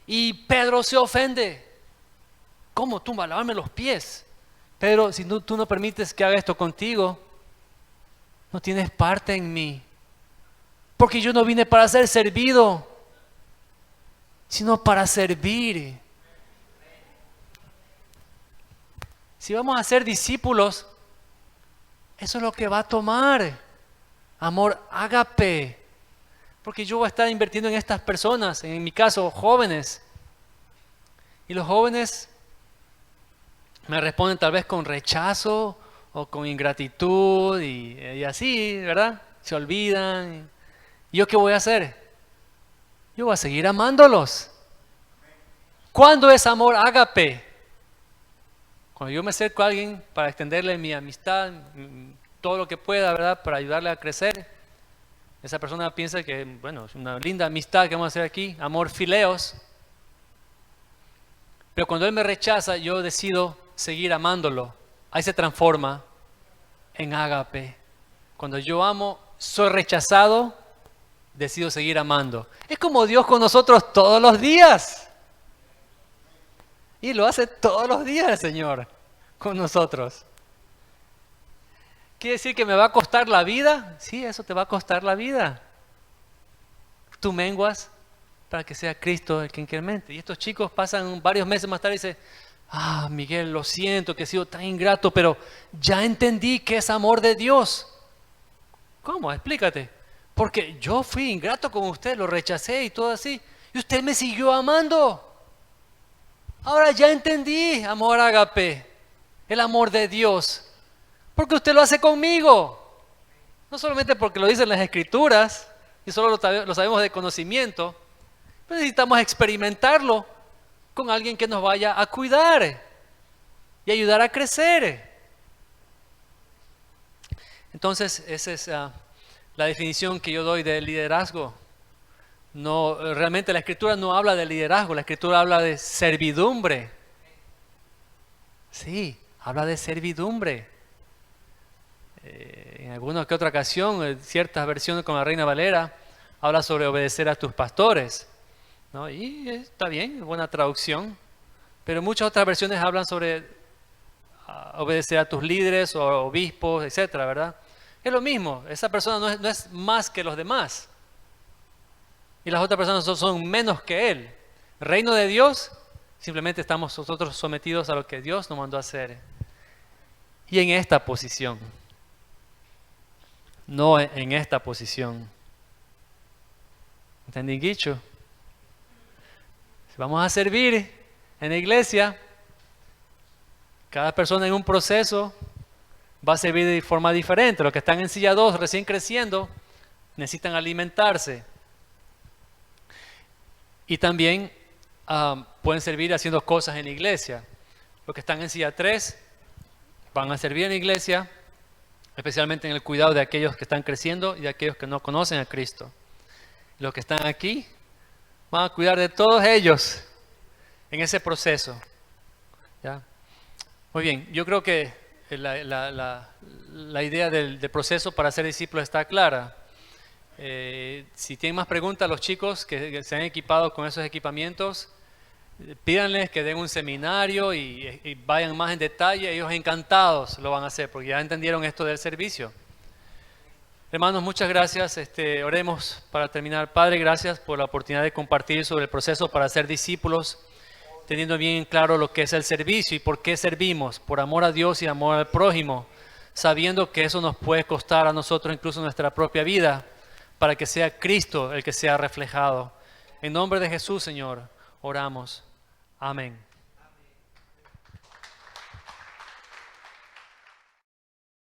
Y Pedro se ofende. ¿Cómo tú vas a lavarme los pies? Pedro, si tú no permites que haga esto contigo, no tienes parte en mí. Porque yo no vine para ser servido, sino para servir. Si vamos a ser discípulos, eso es lo que va a tomar. Amor ágape. Porque yo voy a estar invirtiendo en estas personas, en mi caso, jóvenes. Y los jóvenes me responden tal vez con rechazo o con ingratitud y así, ¿verdad? Se olvidan. ¿Y yo qué voy a hacer? Yo voy a seguir amándolos. ¿Cuándo es amor ágape? Cuando yo me acerco a alguien para extenderle mi amistad, todo lo que pueda, ¿verdad? Para ayudarle a crecer. Esa persona piensa que, bueno, es una linda amistad que vamos a hacer aquí, amor fileos. Pero cuando él me rechaza, yo decido seguir amándolo. Ahí se transforma en ágape. Cuando yo amo, soy rechazado, decido seguir amando. Es como Dios con nosotros todos los días. Y lo hace todos los días el Señor con nosotros. ¿Quiere decir que me va a costar la vida? Sí, eso te va a costar la vida. Tú menguas para que sea Cristo el que incremente. Y estos chicos pasan varios meses más tarde y dicen, Miguel, lo siento que he sido tan ingrato, pero ya entendí que es amor de Dios. ¿Cómo? Explícate. Porque yo fui ingrato con usted, lo rechacé y todo así. Y usted me siguió amando. Ahora ya entendí, amor ágape, el amor de Dios. Porque usted lo hace conmigo. No solamente porque lo dicen las Escrituras, y solo lo sabemos de conocimiento, Pero necesitamos experimentarlo con alguien que nos vaya a cuidar y ayudar a crecer. Entonces, esa es la definición que yo doy de liderazgo. No, realmente la Escritura no habla de liderazgo, la Escritura habla de servidumbre. Sí, habla de servidumbre. En alguna que otra ocasión, en ciertas versiones con la Reina Valera, habla sobre obedecer a tus pastores, ¿no? Y está bien, es buena traducción. Pero muchas otras versiones hablan sobre obedecer a tus líderes o obispos, etcétera, ¿verdad? Es lo mismo, esa persona no es más que los demás. Y las otras personas son menos que él. El reino de Dios, simplemente estamos nosotros sometidos a lo que Dios nos mandó a hacer. Y en esta posición. No en esta posición. ¿Entendí, Guicho? Si vamos a servir en la iglesia, cada persona en un proceso va a servir de forma diferente. Los que están en silla 2 recién creciendo necesitan alimentarse. Y también pueden servir haciendo cosas en la iglesia. Los que están en silla 3 van a servir en la iglesia, especialmente en el cuidado de aquellos que están creciendo y de aquellos que no conocen a Cristo. Los que están aquí van a cuidar de todos ellos en ese proceso. ¿Ya? Muy bien, yo creo que la idea del proceso para ser discípulos está clara. Si tienen más preguntas, los chicos que se han equipado con esos equipamientos, pídanles que den un seminario y vayan más en detalle. Ellos encantados lo van a hacer porque ya entendieron esto del servicio. Hermanos, muchas gracias. Oremos para terminar. Padre, gracias por la oportunidad de compartir sobre el proceso para ser discípulos, teniendo bien claro lo que es el servicio y por qué servimos, por amor a Dios y amor al prójimo, sabiendo que eso nos puede costar a nosotros incluso nuestra propia vida, para que sea Cristo el que sea reflejado. En nombre de Jesús, Señor, oramos. Amén.